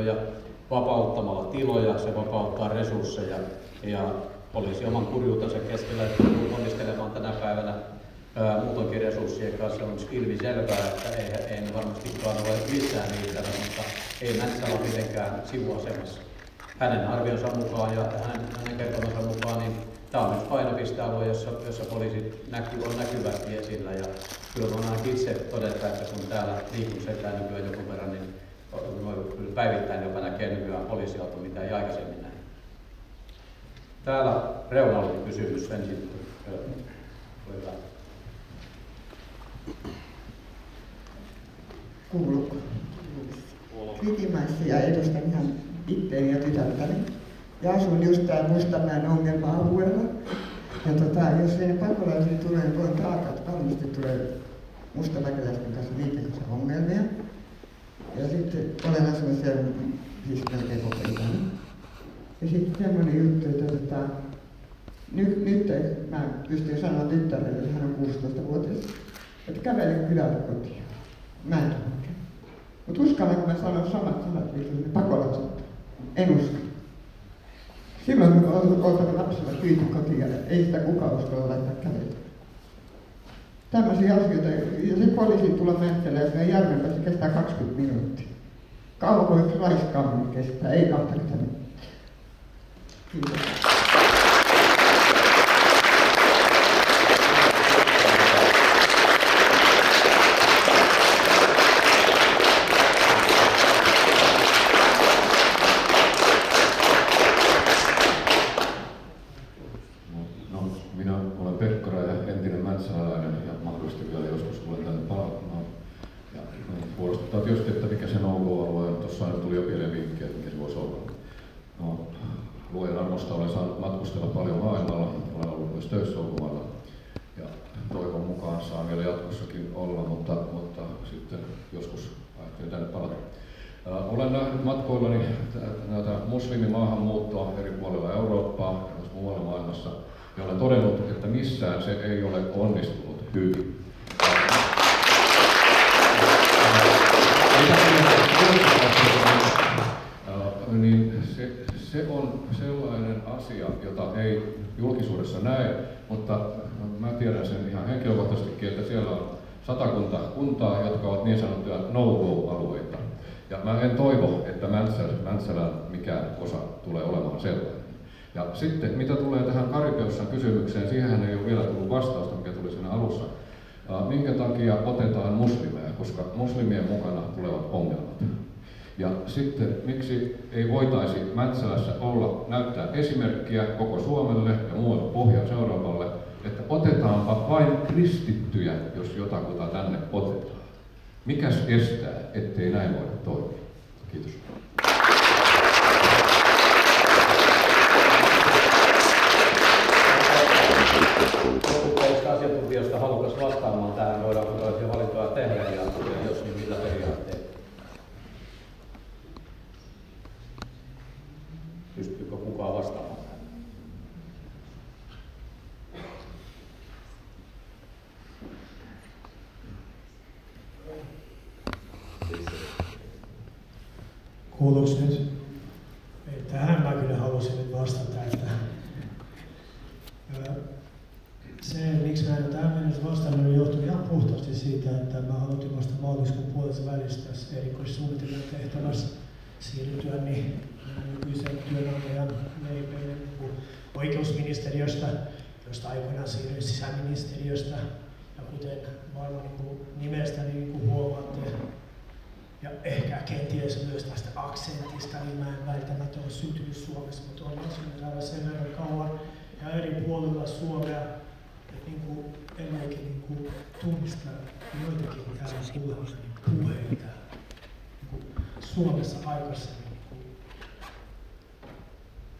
tiloja. Vapauttamalla tiloja, se vapauttaa resursseja ja poliisi oman kurjuutensa keskellä onnistelemaan tänä päivänä muutonkin resurssien kanssa on ilmiselvää, että ei ne varmastikaan ole missään riittävä, mutta ei Mäntsälä ole mitenkään sivuasemassa. Hänen arvionsa mukaan ja hänen kertomansa mukaan niin tämä on myös painopistealue, jossa poliisit on näkyvästi esillä ja kyllä voin ainakin itse todeta, että kun täällä liikun setään nykyään joku verran, niin päivittäin jopa näkee nykyään poliisiauto, mitä ei aikaisemmin näin. Täällä reunalla kysymys ensin. Kuuluuko? Krikimäessä ja edustan ihan itteeni ja tytärtäni. Ja asun just täällä Mustamäen ongelma-alueella. Ja jos ei pakolaisia tulee, niin voin taata, että varmasti tulee mustamäkeläisten kanssa liikkeessä ongelmia. Ja sitten olen asunut siellä siis melkein koko ikäni. Ja sitten semmoinen juttu, että nyt mä pystyn sanoa tyttärelle, että hän on 16-vuotias, että kävele kylälle kotiin. Mä en tunne. Mutta uskallanko mä sanon samat sanat, mitä ne pakolaiset? En usko. Silloin kun olen oltava lapsella kyyti kotiin ja ei sitä kukaan uskalla laittaa kävellä. Tämmöisiä asioita, ja se poliisi tulla Mäntsälään, jos ne Järvenpäässä se kestää 20 minuuttia. Kauan kuin raiskaaminen kestää, ei 20 minuuttia. Kiitos. Olen saanut matkustella paljon maailmalla, olen ollut myös töissä ulkomailla ja toivon mukaan saan vielä jatkossakin olla, mutta sitten joskus ajattelin tänne palata. Olen nähnyt matkoillani näitä muslimimaahanmuuttoa eri puolilla Eurooppaa ja myös muualla maailmassa ja olen todennut, että missään se ei ole onnistunut hyvin. Niin se on sellainen asia, jota ei julkisuudessa näe, mutta mä tiedän sen ihan henkilökohtaisesti, että siellä on 100 kuntaa, jotka ovat niin sanottuja no-go-alueita. Ja mä en toivo, että Mäntsälän mikään osa tulee olemaan sellainen. Ja sitten mitä tulee tähän Karipeussan kysymykseen, siihen ei ole vielä tullut vastausta, mikä tuli siinä alussa. Minkä takia otetaan muslimeja, koska muslimien mukana tulevat ongelmat. Ja sitten miksi ei voitaisi Mäntsälässä näyttää esimerkkiä koko Suomelle ja muualle Pohjois-Euroopalle, että otetaanpa vain kristittyjä, jos jotakuta tänne otetaan. Mikäs estää, ettei näin voida toimia? Kiitos. Joku teistä asiantuntijoista halukas vastaamaan tähän, voidaan valintoja tehdä ja jos niin millä periaatteella. Pystyykö kukaan vastaamaan tähän? Kuuluuko nyt? Tähän mä kyllä halusin nyt vastata, että se, miksi mä en tähän mennessä vastannut, johtui ihan puhtaasti siitä, että mä aloitin vasta maaliskuun puolessa välissä tässä erikoissuunnitelman tehtävässä siirrytyä niin nykyisen työnantajan oikeusministeriöstä, josta aikoinaan siirryin sisäministeriöstä. Ja kuten varmaan nimestä niin huomaatte, ja ehkä kenties myös tästä aksentista, niin mä en välttämättä ole syntynyt Suomessa, mutta olen asunut täällä sen verran kauan ja eri puolilla Suomea, että en oikein tunnista joitakin täällä puheita Suomessa aikaisemmin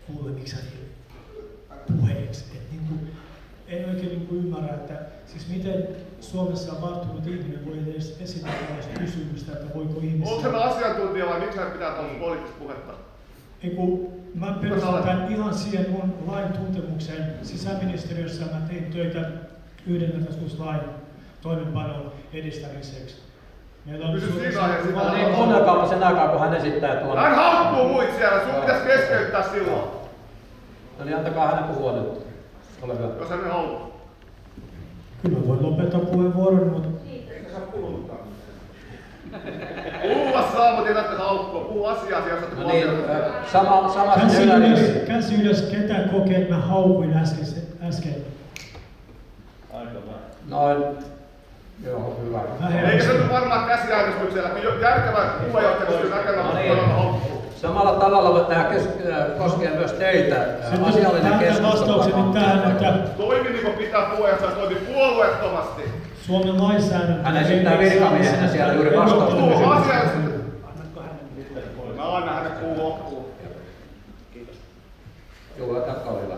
kuulemiksi puheiksi. En oikein ymmärrä, että siis miten Suomessa on varttunut ihminen voi edes esittää tällaista kysymystä, että voiko ihmisiä... Onko tämä asiantuntija vai miksi hän pitää tällaista poliittista puhetta? Mä perustan tämän ihan siihen mun lain tuntemukseen. Sisäministeriössä mä tein töitä yhdenvertaisuuslain toimenpanon edistämiseksi. Pysy siinä aiheessa. No niin, kuunnelkaapa sen aikaa, kun hän esittää tuon. Hän haukkuu muit siellä, sun pitäis keskeyttää silloin. No niin, antakaa hänen puhua nyt. Ole hyvä. Jos hän haukkuu. Kyllä voin lopettaa puheenvuoron, mutta... Eikä sä puhunutkaan. Puhua saa, mutta ei tarvitse haukkua. Puhu asiaa siellä, jos No niin, sama käsi ylös, ketä kokee, että mä haukuin äsken. Noin. Joo, hyvä. Eikä se nyt varmaan käsiäänestyksellä, kun järkevä puheenjohtaja pystyy näkemään, No että niin. haukkuu. Samalla tavalla tämä koskee myös teitä. Asiallinen keskustelu. Vastaukseni tähän, että Toimi niin kuin pitää puheenjohtaja, toimi puolueettomasti. Suomen lainsäädäntö... Hän esittää virkamiehenä siellä juuri vastausta Puhu kysymykseen. asiallisesti. Mä annan hänen puhua loppuun. Kiitos. Joo, jatka hyvä.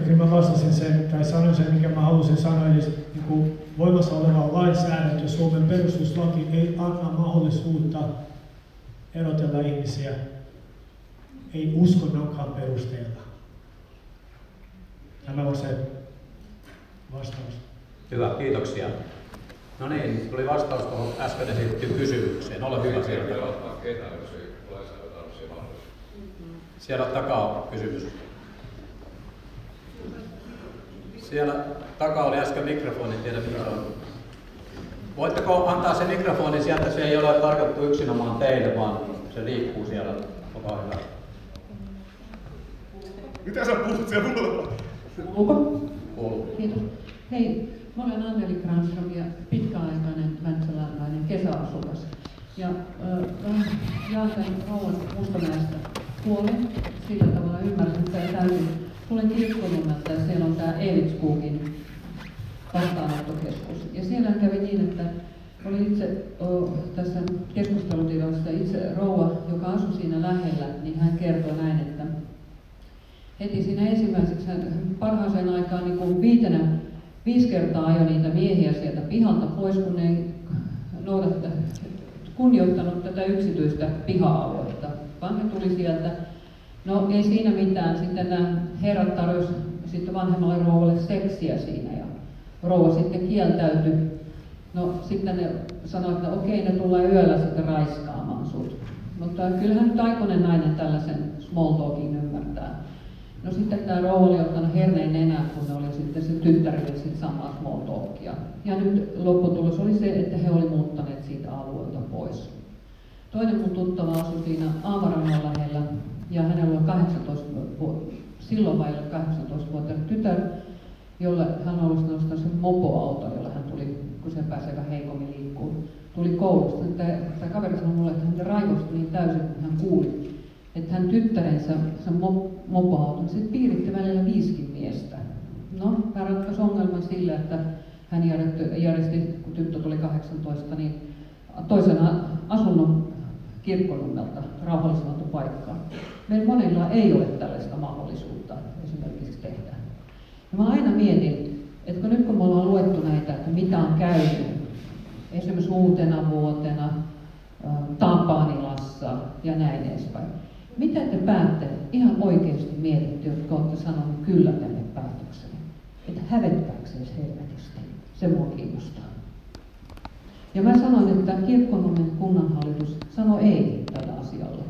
Kyllä mä vastasin sen, tai sanoin sen, mikä mä halusin sanoa, eli niin voimassa oleva lainsäädäntö, Suomen perustuslaki ei anna mahdollisuutta erotella ihmisiä, ei uskonnonkaan perusteella. Tämä on se vastaus. Hyvä, kiitoksia. No niin, tuli vastaus tuohon äsken esitettyyn kysymykseen. Ole hyvä siellä takaa. Siellä takaa kysymys. Siellä takaa oli äsken mikrofoni, tiedä mikä on. Voitteko antaa se mikrofoni sieltä, se ei ole tarkoitettu yksinomaan teille, vaan se liikkuu siellä. Olkaa hyvä. Mitä sä puhut siellä muuta? Kuuluuko? Kuuluu. Kiitos. Hei, mä olen Anneli Granström ja pitkäaikainen mäntsäläläinen kesäasukas. Ja jaan tämän Rouvan Mustamäestä huolen, sillä tavalla ymmärsin sitä täysin. Tulen Kirkkonummelta ja siellä on tämä Eilitskuukin vastaanottokeskus. Ja siellä kävi niin, että oli itse tässä keskustelutilassa itse rouva, joka asui siinä lähellä, niin hän kertoi näin, että heti siinä ensimmäiseksi parhaaseen aikaan niin kuin 5 kertaa ajoi niitä miehiä sieltä pihalta pois, kun ne ei kunnioittanut tätä yksityistä piha-aluetta, vaan he tuli sieltä. No ei siinä mitään. Sitten nämä herrat tarjosi sitten vanhemmalle rouvalle seksiä siinä ja rouva sitten kieltäytyi. No sitten ne sanoivat, että okei, ne tulee yöllä sitten raiskaamaan sut. Mutta kyllähän nyt aikuinen nainen tällaisen small talkin ymmärtää. No sitten tämä rouva oli ottanut herneen nenään, kun ne oli sitten se tyttärille sitten samaa small talkia. Ja nyt lopputulos oli se, että he oli muuttaneet siitä alueelta pois. Toinen mun tuttava asui siinä Aavarannan lähellä ja hänellä oli silloin vaille 18-vuotias tytär, jolle hän olisi nostanut sen mopoauto, jolla hän tuli, kun se pääsi aika heikommin liikkuun, tuli koulusta. Tämä kaveri sanoi mulle, että hän raivostui niin täysin, kun hän kuuli, että hän tyttärensä sen mopoauton sitten piiritti välillä 5 miestä. No, hän ratkaisi ongelman sillä, että hän järjesti, kun tyttö tuli 18, niin toisen asunnon Kirkkonummelta rauhallisemmalta paikkaa. Meillä monilla ei ole tällaista mahdollisuutta esimerkiksi tehdä. Ja mä aina mietin, että nyt kun me ollaan luettu näitä, että mitä on käynyt, esimerkiksi uutena vuotena, Tapanilassa ja näin edespäin. Mitä te päättäjät ihan oikeasti mietitte, jotka olette sanoneet kyllä tänne päätökseen? Että hävettääkö se helvetisti? Se mua kiinnostaa. Ja mä sanoin, että Kirkkonummen kunnanhallitus sanoi ei tällä asialle.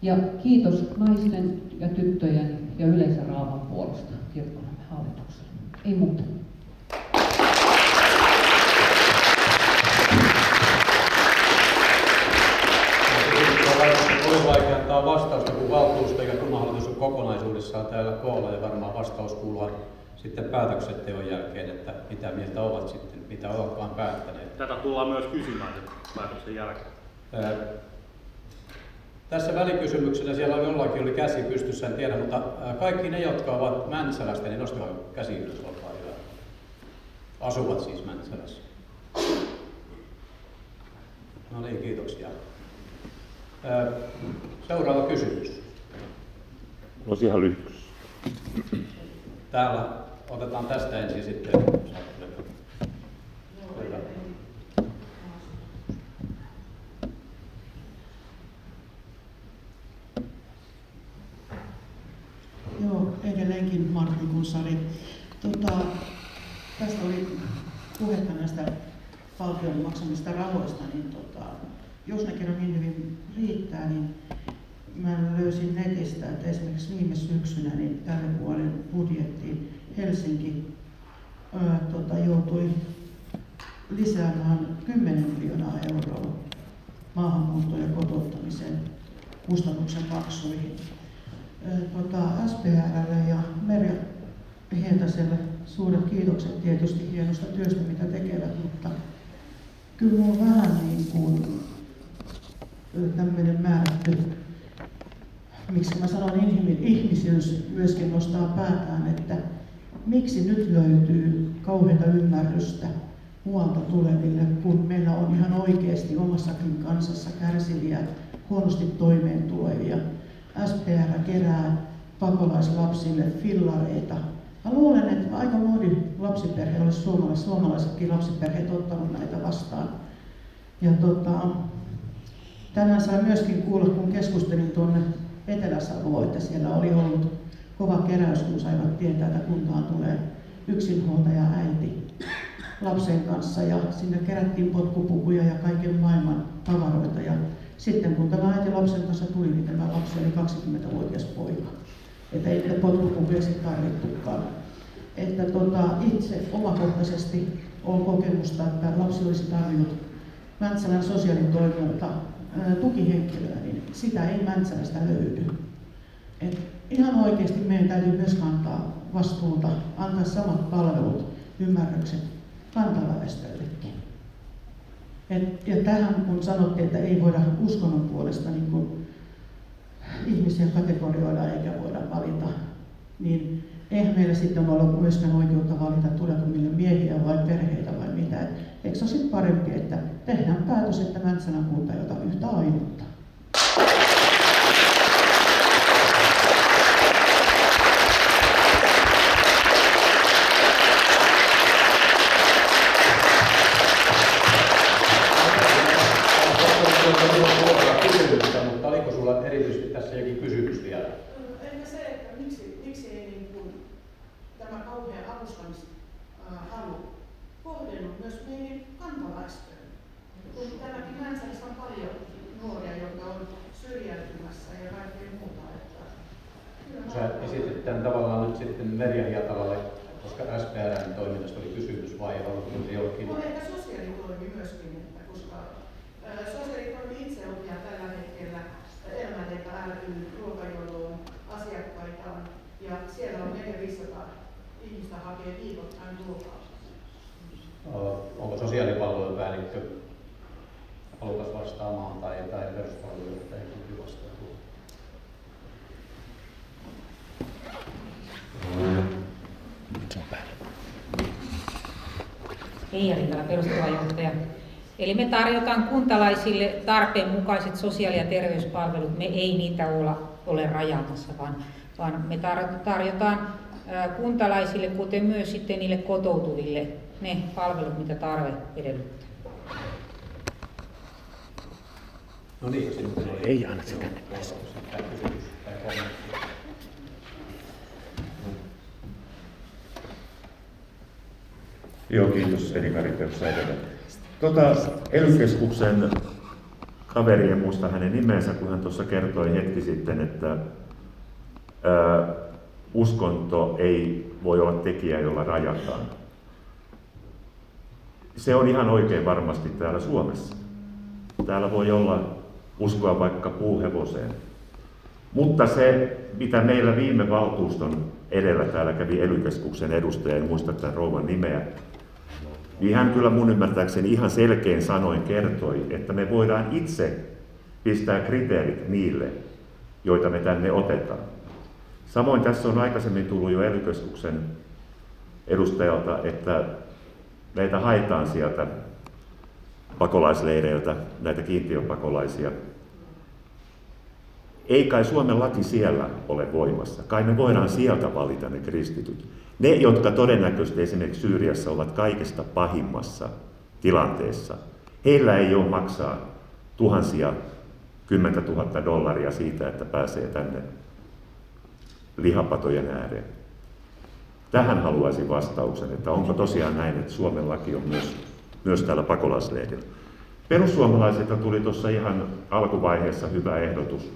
Ja kiitos naisten ja tyttöjen ja yleisen rauhan puolesta Kirkkonummen hallitukselle. Ei muuta. Oli vaikea antaa vastausta, kun valtuusto ja kunnanhallitus on kokonaisuudessaan täällä koolla ja varmaan vastaus kuuluu sitten päätöksenteon jälkeen, että mitä mieltä ovat sitten, mitä ovatkaan päättäneet. Tätä tullaan myös kysymään päätöksen jälkeen. Tässä välikysymyksessä siellä jollakin oli käsi pystyssä, en tiedä, mutta kaikki ne, jotka ovat Mäntsälästä, niin nostakaa käsi ylös, olkaa hyvä. Asuvat siis Mäntsälässä. No niin, kiitoksia. Seuraava kysymys. Olisi ihan lyhyt. Täällä otetaan tästä ensin sitten. Joo, edelleenkin Martti Kunsari. tästä oli puhetta näistä valtion maksamista rahoista, niin jos ne kerran niin hyvin riittää, niin mä löysin netistä, että esimerkiksi viime syksynä niin tälle vuoden budjettiin Helsinki joutui lisäämään 10 miljoonaa euroa maahanmuutto- ja kotouttamisen kustannuksen maksuihin. SPR:lle ja Merja Hietaselle suuret kiitokset tietysti hienosta työstä, mitä tekevät, mutta kyllä on vähän niin kuin tämmöinen määrätty, miksi mä sanon ihmisyys myöskin nostaa päätään, että miksi nyt löytyy kauheata ymmärrystä muualta tuleville, kun meillä on ihan oikeasti omassakin kansassa kärsiviä, huonosti toimeentulevia. SPR kerää pakolaislapsille fillareita. Mä luulen, että aika moni lapsiperhe olisi suomalaisetkin lapsiperheet ottanut näitä vastaan. Ja tänään sain myöskin kuulla, kun keskustelin tuonne Etelä-Savoon, että siellä oli ollut kova keräys, kun saivat tietää, että kuntaan tulee yksinhuoltaja äiti lapsen kanssa ja sinne kerättiin potkupukuja ja kaiken maailman tavaroita. Ja sitten kun tämä äiti lapsen kanssa tuli, niin tämä lapsi oli 20-vuotias poika. Että ei niitä potkupukuja sitten tarvittukaan. Että itse omakohtaisesti olen kokemusta, että lapsi olisi tarvinnut Mäntsälän sosiaalitoimijalta tukihenkilöä, niin sitä ei Mäntsälästä löydy. Et ihan oikeasti meidän täytyy myös kantaa vastuuta, antaa samat palvelut, ymmärrykset kantaväestöllekin. Ja tähän kun sanottiin, että ei voida uskonnon puolesta niin kuin ihmisiä kategorioida eikä voida valita, niin eihän meillä sitten ole myöskään oikeutta valita, tuleeko meille miehiä vai perheitä vai mitä. Eikö se ole sitten parempi, että tehdään päätös, että Mäntsälän kunta ei ota yhtä ainutta. Mutta oliko sulla erityisesti tässä jokin kysymys vielä? Ehkä se, että miksi ei niin kuin tämä kauhea avustamishalu kohdennu myös meihin kantaväestöön. Kun täälläkin Mäntsälässä on paljon nuoria, jotka on syrjäytymässä ja kaikkea muuta. Sä esitit tämän tavallaan nyt sitten Merja Hietalalle, koska SPR:n toiminnasta oli kysymys vai onko jollekin? On ehkä sosiaalitoimi myöskin, että koska sosiaalitoimi itse ohjaa tällä hetkellä Elämänleipä ry ruokajonoon asiakkaitaan ja siellä on 400-500 ihmistä hakee viikoittain ruokaa. Onko sosiaalipalvelujen päällikkö halukas vastaamaan tai peruspalvelujen tai joku vastaa tuohon? Eija Riitala, perustalojohtaja. Eli me tarjotaan kuntalaisille tarpeen mukaiset sosiaali- ja terveyspalvelut. Me ei niitä ole rajaamassa, vaan me tarjotaan kuntalaisille, kuten myös sitten niille kotoutuville, ne palvelut, mitä tarve edellyttää. No niin, sitten ei anna sitä tänne päästä. Joo, kiitos Edi-Mari Pöpsäinen. ELY-keskuksen kaveri, en muista hänen nimensä, kun hän tuossa kertoi hetki sitten, että uskonto ei voi olla tekijä, jolla rajataan. Se on ihan oikein varmasti täällä Suomessa. Täällä voi olla uskoa vaikka puuhevoseen. Mutta se, mitä meillä viime valtuuston edellä täällä kävi ELY-keskuksen edustaja, en muista tämän rouvan nimeä, niin hän kyllä mun ymmärtääkseni ihan selkein sanoin kertoi, että me voidaan itse pistää kriteerit niille, joita me tänne otetaan. Samoin tässä on aikaisemmin tullut jo ELY-keskuksen edustajalta, että meitä haetaan sieltä pakolaisleireiltä, näitä kiintiöpakolaisia. Ei kai Suomen laki siellä ole voimassa. Kai me voidaan sieltä valita ne kristityt. Ne, jotka todennäköisesti esimerkiksi Syyriassa ovat kaikesta pahimmassa tilanteessa, heillä ei ole maksaa tuhansia, $10,000 siitä, että pääsee tänne lihapatojen ääreen. Tähän haluaisin vastauksen, että onko tosiaan näin, että Suomen laki on myös täällä pakolaisleirillä. Perussuomalaisilta tuli tuossa ihan alkuvaiheessa hyvä ehdotus,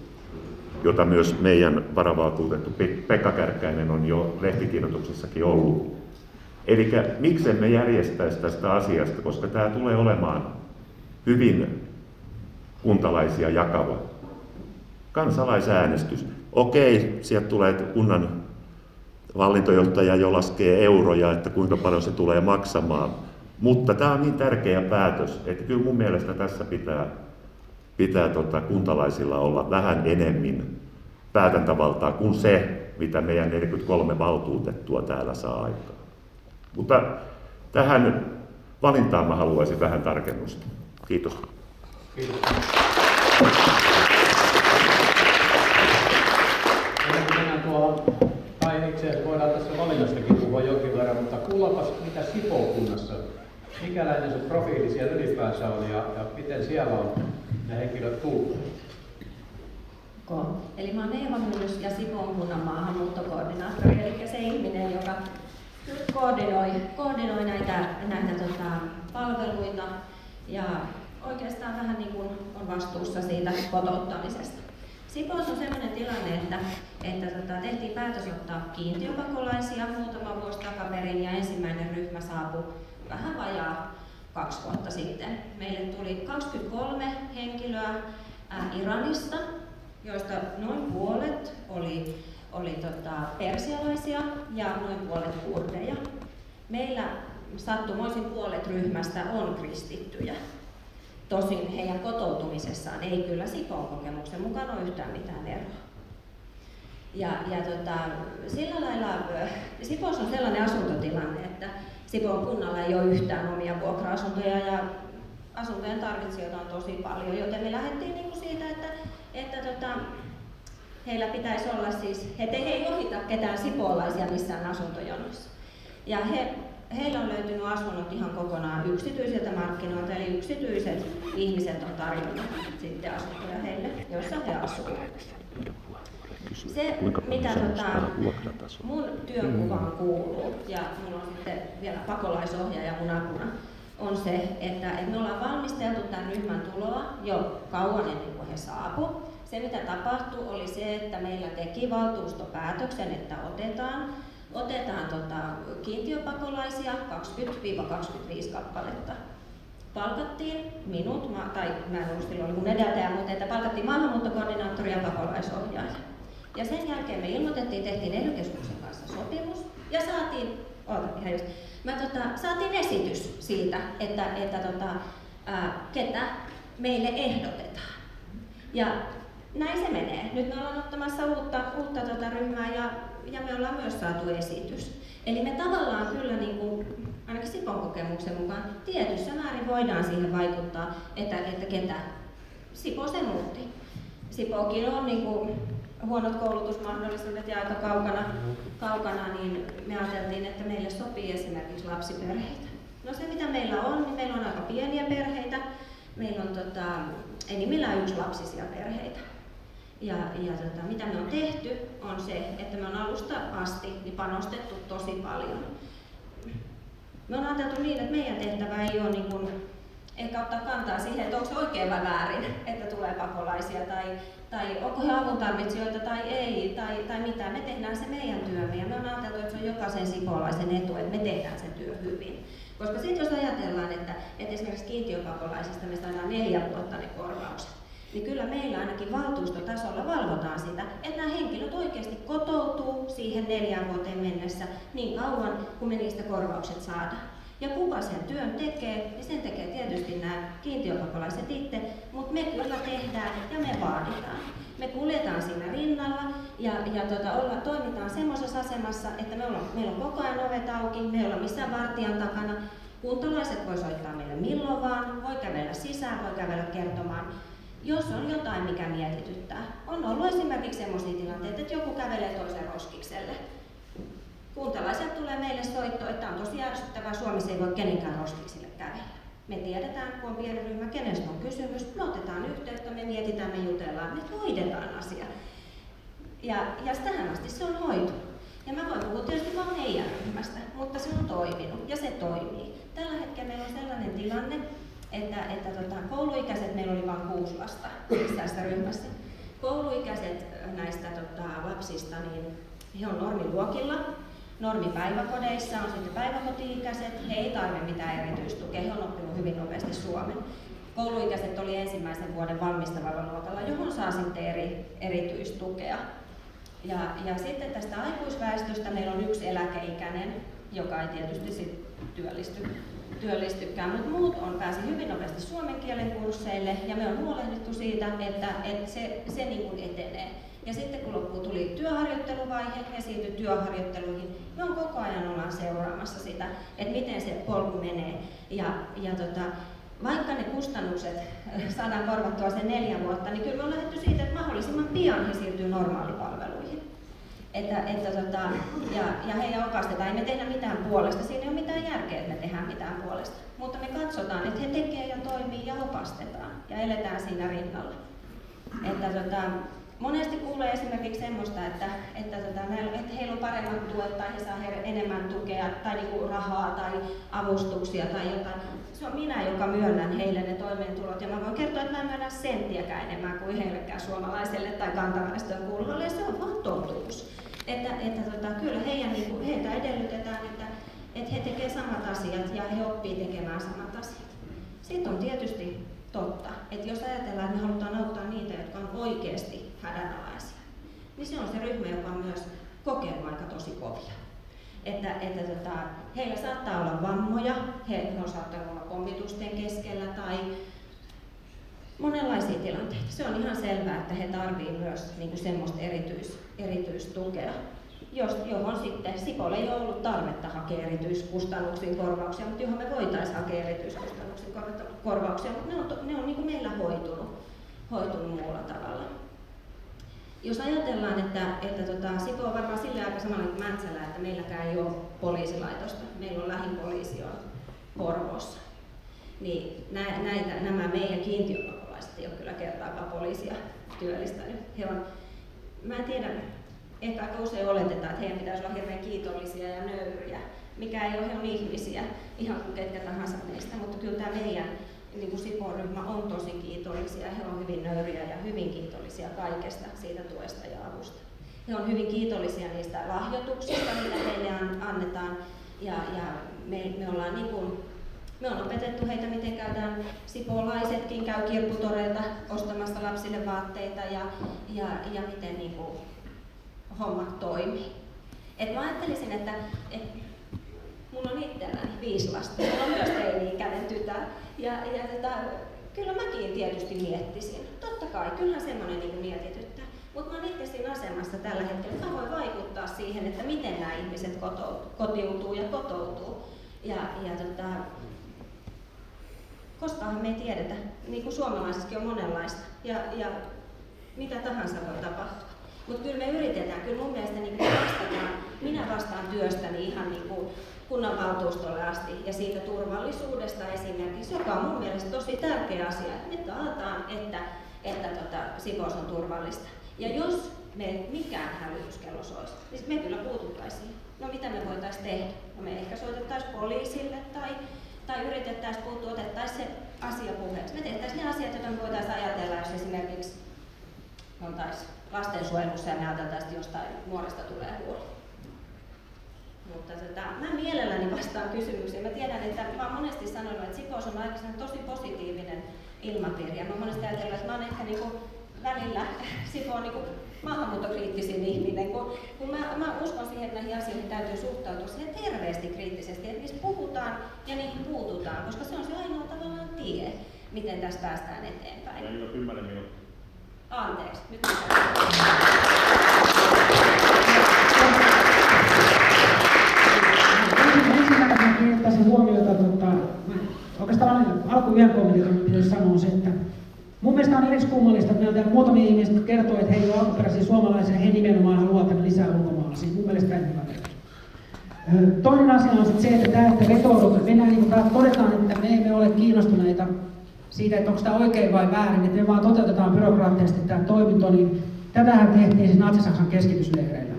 jota myös meidän varavaltuutettu Pekka Kärkkäinen on jo lehtikirjoituksessakin ollut. Eli miksemme järjestäisi tästä asiasta, koska tämä tulee olemaan hyvin kuntalaisia jakava. Kansalaisäänestys. Okei, sieltä tulee kunnan hallintojohtaja jo laskee euroja, että kuinka paljon se tulee maksamaan. Mutta tämä on niin tärkeä päätös, että kyllä mun mielestä tässä pitää kuntalaisilla olla vähän enemmän päätäntävaltaa kuin se, mitä meidän 43 valtuutettua täällä saa aikaan. Mutta tähän valintaan mä haluaisin vähän tarkennusta. Kiitos. Kiitos. Tai itse asiassa voidaan tässä valinnastakin puhua jonkin verran, mutta kuullapas mitä Sipoon kunnassa, mikäläinen se profiili siellä ylipäänsä on ja miten siellä on ne henkilöt tullut? Eli mä oon Eeva Myllys ja Sipoon kunnan maahanmuuttokoordinaattori, eli se ihminen, joka koordinoi näitä palveluita ja oikeastaan vähän niin kuin on vastuussa siitä kotouttamisesta. Sipoossa on sellainen tilanne, että tehtiin päätös ottaa kiintiöpakolaisia muutama vuosi takaperin ja ensimmäinen ryhmä saapui vähän vajaa 2 vuotta sitten. Meille tuli 23 henkilöä Iranista, joista noin puolet oli persialaisia ja noin puolet kurdeja. Meillä sattumoisin puolet ryhmästä on kristittyjä. Tosin heidän kotoutumisessaan ei kyllä Sipoon kokemuksen mukaan ole yhtään mitään eroa. Sillä lailla Sipoossa on sellainen asuntotilanne, että Sipoon kunnalla ei ole yhtään omia vuokra-asuntoja ja asuntojen tarvitsijoita on tosi paljon, joten me lähdettiin niinku siitä, että heillä pitäisi olla siis, he ei ohita ketään sipoolaisia missään asuntojonoissa. Ja heillä on löytynyt asunnot ihan kokonaan yksityisiltä markkinoilta, eli yksityiset ihmiset on tarjonnut sitten asuntoja heille, joissa he asuvat. Se, mitä mun työnkuvaan kuuluu, ja minulla on sitten vielä pakolaisohjaaja mun apuna, on se, että me ollaan valmisteltu tämän ryhmän tuloa jo kauan ennen kuin he saapuivat. Se, mitä tapahtui, oli se, että meillä teki valtuustopäätöksen, että otetaan kiintiöpakolaisia 20-25 kappaletta. Palkattiin minut, tai mä en ollut silloin mun edeltäjä, mutta että palkattiin maahanmuuttokoordinaattori ja pakolaisohjaaja. Ja sen jälkeen me tehtiin ELY-keskuksen kanssa sopimus ja saatiin esitys siitä, että ketä meille ehdotetaan. Ja näin se menee. Nyt me ollaan ottamassa uutta ryhmää ja me ollaan myös saatu esitys. Eli me tavallaan kyllä, niin kuin, ainakin Sipoon kokemuksen mukaan, tietyssä määrin voidaan siihen vaikuttaa, että ketä Sipoo se muutti. Sipookin on niin kuin huonot koulutusmahdollisuudet ja aika kaukana, niin me ajateltiin, että meille sopii esimerkiksi lapsiperheitä. No se mitä meillä on, niin meillä on aika pieniä perheitä. Meillä on enimmillään 1-lapsisia perheitä. Ja mitä me on tehty on se, että me on alusta asti niin panostettu tosi paljon. Me on ajateltu niin, että meidän tehtävä ei ole niin kuin, ehkä ottaa kantaa siihen, että onko se oikein vai väärin, että tulee pakolaisia tai onko he avuntarvitsijoita tai ei tai mitä. Me tehdään se meidän työmme ja me on ajateltu, että se on jokaisen sipoolaisen etu, että me tehdään se työ hyvin. Koska sitten jos ajatellaan, että esimerkiksi kiintiöpakolaisista me saadaan 4 vuotta ne korvaukset, niin kyllä meillä ainakin valtuustotasolla valvotaan sitä, että nämä henkilöt oikeasti kotoutuu siihen 4 vuoteen mennessä niin kauan, kun me niistä korvaukset saadaan. Ja kuka sen työn tekee, niin sen tekee tietysti nämä kiintiöpakolaiset itse, mutta me kyllä tehdään ja me vaaditaan. Me kuljetaan siinä rinnalla ja toimitaan semmoisessa asemassa, että meillä on koko ajan ovet auki, me ei olla missään vartijan takana. Kuntalaiset voi soittaa meille milloin vaan, voi kävellä sisään, voi kävellä kertomaan, jos on jotain, mikä mietityttää. On ollut esimerkiksi sellaisia tilanteita, että joku kävelee toisen roskikselle. Kuntalaiset tulee meille soitto, että on tosi ärsyttävää, Suomessa ei voi kenenkään roskiksille kävellä. Me tiedetään, kun on pieni ryhmä, kenestä on kysymys, me otetaan yhteyttä, me mietitään, me jutellaan, me hoidetaan asia. Ja tähän asti se on hoitu. Ja mä voin puhua tietysti vaan meidän ryhmästä, mutta se on toiminut ja se toimii. Tällä hetkellä meillä on sellainen tilanne, että kouluikäiset, meillä oli vain 6 lasta tässä ryhmässä. Kouluikäiset näistä lapsista, niin he on normiluokilla, normipäiväkodeissa on sitten päiväkoti-ikäiset, he ei tarvitse mitään erityistukea, he on oppinut hyvin nopeasti suomen. Kouluikäiset oli ensimmäisen vuoden valmistavalla luokalla, johon saa sitten erityistukea. Ja sitten tästä aikuisväestöstä meillä on 1 eläkeikäinen, joka ei tietysti sit työllistykään, mutta muut pääsi hyvin nopeasti suomen kielen kursseille ja me on huolehdittu siitä, että se niin kuin etenee. Ja sitten kun loppuun tuli työharjoitteluvaihe, he siirtyi työharjoitteluihin, me on koko ajan ollaan seuraamassa sitä, että miten se polku menee. Vaikka ne kustannukset saadaan korvattua sen 4 vuotta, niin kyllä me on lähdetty siitä, että mahdollisimman pian he siirtyy normaalipalveluihin. Ja heidän opastetaan, ei me tehdä mitään puolesta, siinä ei ole mitään järkeä, että me tehdään mitään puolesta. Mutta me katsotaan, että he tekee ja toimii ja opastetaan ja eletään siinä rinnalla. Monesti kuulee esimerkiksi semmoista, että heillä on paremmat tuet tai he saa enemmän tukea tai niinku rahaa tai avustuksia tai jotain. Se on minä, joka myönnän heille ne toimeentulot ja mä voin kertoa, että mä en myönnä senttiäkään enemmän kuin heillekään suomalaiselle tai kantaväestöön kuuluvalle ja se on vaan totuus. Kyllä heiltä edellytetään, että he tekevät samat asiat ja he oppii tekemään samat asiat. Sitten on tietysti totta, että jos ajatellaan, että me halutaan auttaa niitä, jotka on oikeasti hädänalaisia, niin se on se ryhmä, joka on myös kokenut aika tosi kovia. Heillä saattaa olla vammoja, he on saattanut olla pommitusten keskellä tai monenlaisia tilanteita. Se on ihan selvää, että he tarvitsevat myös niin kuin semmoista erityistukea, johon sitten Sipolle ei ole ollut tarvetta hakea erityiskustannuksiin korvauksia, mutta johon me voitaisiin hakea erityiskustannuksiin korvauksia, mutta ne on niin kuin meillä hoitunut muulla tavalla. Jos ajatellaan, että Sipo on varmaan sillä aika samalla kuin Mäntsälä, että meilläkään ei ole poliisilaitosta, meillä on lähin poliisi on Porvoossa, niin nämä meidän kiintiöpakolaiset ei ole kyllä kertaakaan poliisia työllistänyt. Mä en tiedä, ehkä aika usein oletetaan, että heidän pitäisi olla hirveän kiitollisia ja nöyriä, mikä ei ole, he on ihmisiä, ihan kuin ketkä tahansa meistä, mutta kyllä tämä meidän niin Sipon-ryhmä on tosi kiitollisia, he on hyvin nöyriä ja hyvin kiitollisia kaikesta siitä tuesta ja avusta. He on hyvin kiitollisia niistä lahjoituksista, mitä heille annetaan ja me ollaan niin kuin, me on opetettu heitä, miten käydään, sipolaisetkin käy kirpputoreilta ostamassa lapsille vaatteita ja miten niin kuin hommat toimii. Et mä ajattelisin, että mulla on itselläni 5 lasta, mulla on myös teini-ikäinen tytär kyllä mäkin tietysti miettisin. Totta kai, kyllähän semmoinen niin mietityttää. Mutta mä oon itse siinä asemassa tällä hetkellä, että mä voin vaikuttaa siihen, että miten nämä ihmiset kotiutuu ja kotoutuu. Koskaanhan me ei tiedetä, niin kuin suomalaisessakin on monenlaista ja mitä tahansa voi tapahtua. Mutta kyllä me yritetään, kyllä mun mielestä niin minä vastaan työstäni ihan niin kuin kunnanvaltuustolle asti ja siitä turvallisuudesta esimerkiksi, joka on mun mielestä tosi tärkeä asia, että me taataan, että Sipoossa on turvallista. Ja jos me mikään hälytyskello soisi, niin me kyllä puututtaisiin. No mitä me voitaisiin tehdä? No me ehkä soitettaisiin poliisille tai yritettäisiin puuttua, otettaisiin se asia puheeksi. Me tehtäisiin ne asiat, joita me voitaisiin ajatella, jos esimerkiksi oltaisiin lastensuojelussa ja me ajateltaisiin, että jostain nuoresta tulee huoli. Mutta mä mielelläni vastaan kysymyksiin. Mä tiedän, että mä oon monesti sanonut, että Sipoossa on aika tosi positiivinen ilmapiiri. Ja mä oon monesti ajatellut, että mä oon ehkä niinku välillä Sipoon niinku maahanmuuttokriittisin ihminen, kun mä uskon siihen, että näihin asioihin täytyy suhtautua siihen terveesti kriittisesti, että niistä puhutaan ja niihin puututaan, koska se on se ainoa tavallaan tie, miten tässä päästään eteenpäin. Meillä on 10 minuuttia. Anteeksi, nyt ensimmäisenä kiinnittäisin huomiota, oikeastaan alkuyön kommentit pitäisi sanoa se, että mun mielestä on edes kummallista, että meiltä muutamia ihmiset kertoo, että he ei ole alkuperäisiä suomalaisia, he nimenomaan haluavat tänne lisää ulkomaalaisia. Mun mielestä en hyvä verran. Toinen asia on sitten se, että mennään niin kuin todetaan, että me emme ole kiinnostuneita siitä, että onko tämä oikein vai väärin, että me vaan toteutetaan byrokraattisesti tämä toiminto, niin tätähän tehtiin siis Natsi-Saksan keskitysleireillä.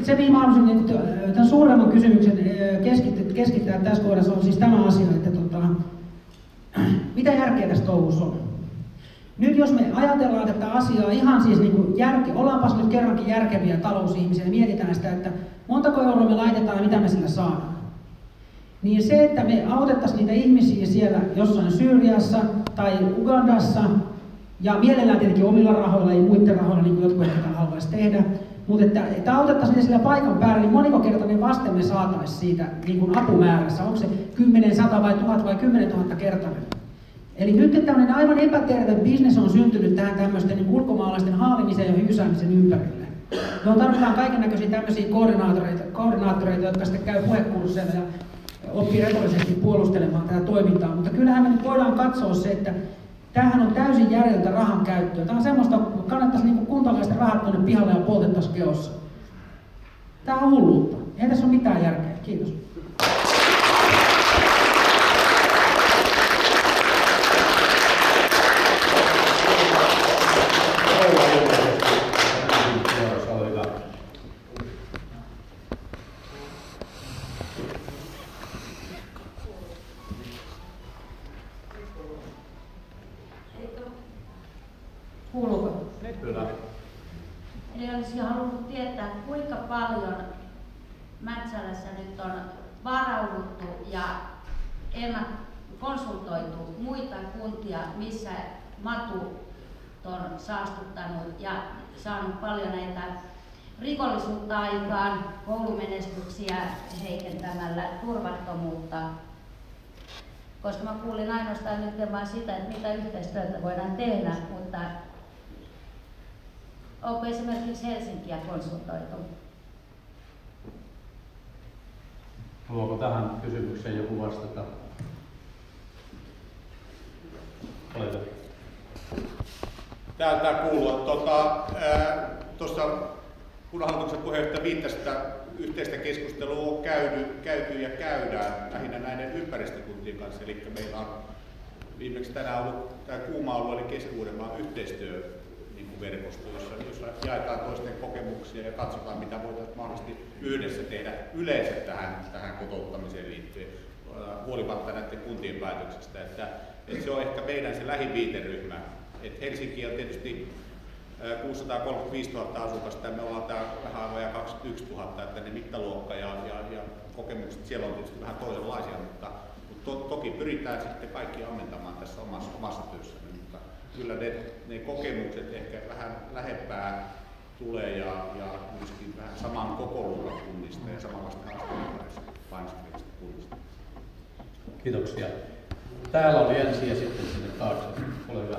se mihin mä haluaisin niin tämän suuremman kysymyksen keskittää tässä kohdassa on siis tämä asia, että mitä järkeä tässä touhussa on? Nyt jos me ajatellaan tätä asiaa ihan siis niin kuin ollaanpas nyt kerrankin järkeviä talousihmisiä ja mietitään sitä, että montako euroa me laitetaan ja mitä me sillä saadaan. Niin se, että me autettaisiin niitä ihmisiä siellä jossain Syyriassa tai Ugandassa, ja mielellään tietenkin omilla rahoilla, ei muiden rahoilla, niin kuin jotkut ehkä haluaisi tehdä, mutta että autettaisiin niitä sillä paikan päällä, niin monikokertainen vaste me saataisiin siitä niin kuin apumäärässä. Onko se 10, 100 vai 1000 vai 10 000 kertainen? Eli nyt tämmöinen aivan epäterve bisnes on syntynyt tähän tämmöisten niin ulkomaalaisten haalimiseen ja hyysäämisen ympärille. Johon tarvitaan kaikennäköisiä tämmöisiä koordinaattoreita, jotka sitten käy puhekursseilla ja oppii retorisesti puolustelemaan tätä toimintaa. Mutta kyllähän me nyt voidaan katsoa se, että tämähän on täysin järjetöntä rahan käyttöä. Tämä on semmoista, että kannattaisi niin kuntalaisten rahat tuonne pihalle ja poltettaisiin keossa. Tämä on hulluutta. Ei tässä ole mitään järkeä. Kiitos. Eli olisin halunnut tietää, kuinka paljon Mäntsälassa nyt on varauduttu ja konsultoitu muita kuntia, missä matut on saastuttanut ja saanut paljon näitä rikollisuutta aikaan, koulumenestyksiä heikentämällä, turvattomuutta. Koska mä kuulin ainoastaan nyt vain sitä, että mitä yhteistyötä voidaan tehdä, mutta onko esimerkiksi Helsinkiä konsultoitu? Haluaako tähän kysymykseen joku vastata? Olette. Tää kuuluu. Tuossa Kunnanhallituksen puheenjohtaja viittasi, että yhteistä keskustelua on käyty ja käydään lähinnä näiden ympäristökuntien kanssa. Eli meillä on viimeksi tänään ollut tämä kuuma alue, eli Keski-Uudenmaan yhteistyöverkosto, jossa jaetaan toisten kokemuksia ja katsotaan, mitä voitaisiin mahdollisesti yhdessä tehdä yleensä tähän kotouttamiseen liittyen, huolimatta näiden kuntien päätöksestä. Että se on ehkä meidän se lähiviiteryhmä. Et Helsinki on tietysti 635 000 asukasta ja me ollaan täällä vähän vajaa 21 000, että ne mittaluokka ja kokemukset siellä on tietysti vähän toisenlaisia, mutta toki pyritään sitten kaikki ammentamaan tässä omassa työssä, mutta kyllä ne kokemukset ehkä vähän lähempää tulee ja myöskin vähän saman kokoluokan kunnista ja samanlaista haasteellisista kunnista. Kiitoksia. Täällä oli ensin ja sitten sinne taakse. Ole hyvä.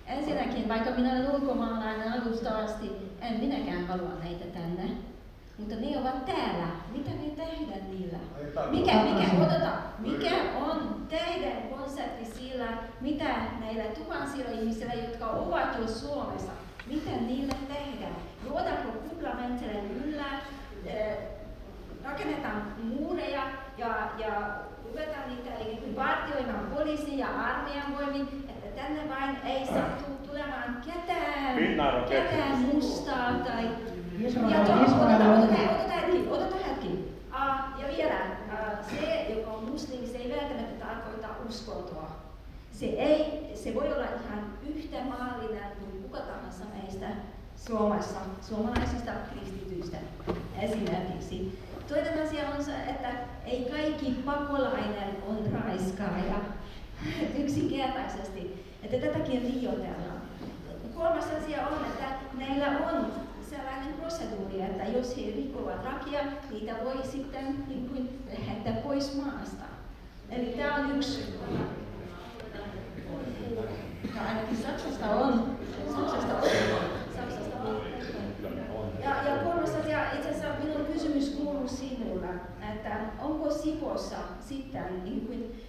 Ensinnäkin, vaikka minä olen ulkomaalainen alusta asti, en minäkään halua näitä tänne. Mutta ne ovat täällä. Mitä me tehdään niillä? Mikä on teidän konsepti sillä, mitä näillä tuhansilla ihmisillä, jotka ovat jo Suomessa, mitä niille tehdään? Luodaanko kuplamenttelen yllä? Rakennetaan muureja ja ruvetaan niitä vartioimaan poliisin ja armeijan voimin, että tänne vain ei sattu tulemaan ketään mustaa tai... Odota hetki. Ja vielä, se, joka on muslimi, se ei välttämättä tarkoita uskontoa. Se voi olla ihan yhtä maallinen kuin kuka tahansa meistä Suomessa, suomalaisista kristityistä esimerkiksi. Toinen asia on se, että ei kaikki pakolainen on raiskaaja yksinkertaisesti, että tätäkin liioitellaan. Kolmas asia on, että meillä on sellainen proseduuri, että jos he rikkovat lakia, niitä voi sitten niin kuin lähettää pois maasta. Eli tämä on yksi. No, ainakin Saksasta on. Ja kolmas asia, itse asiassa minun kysymys kuuluu sinulle, että onko Sipossa sitten niin kuin,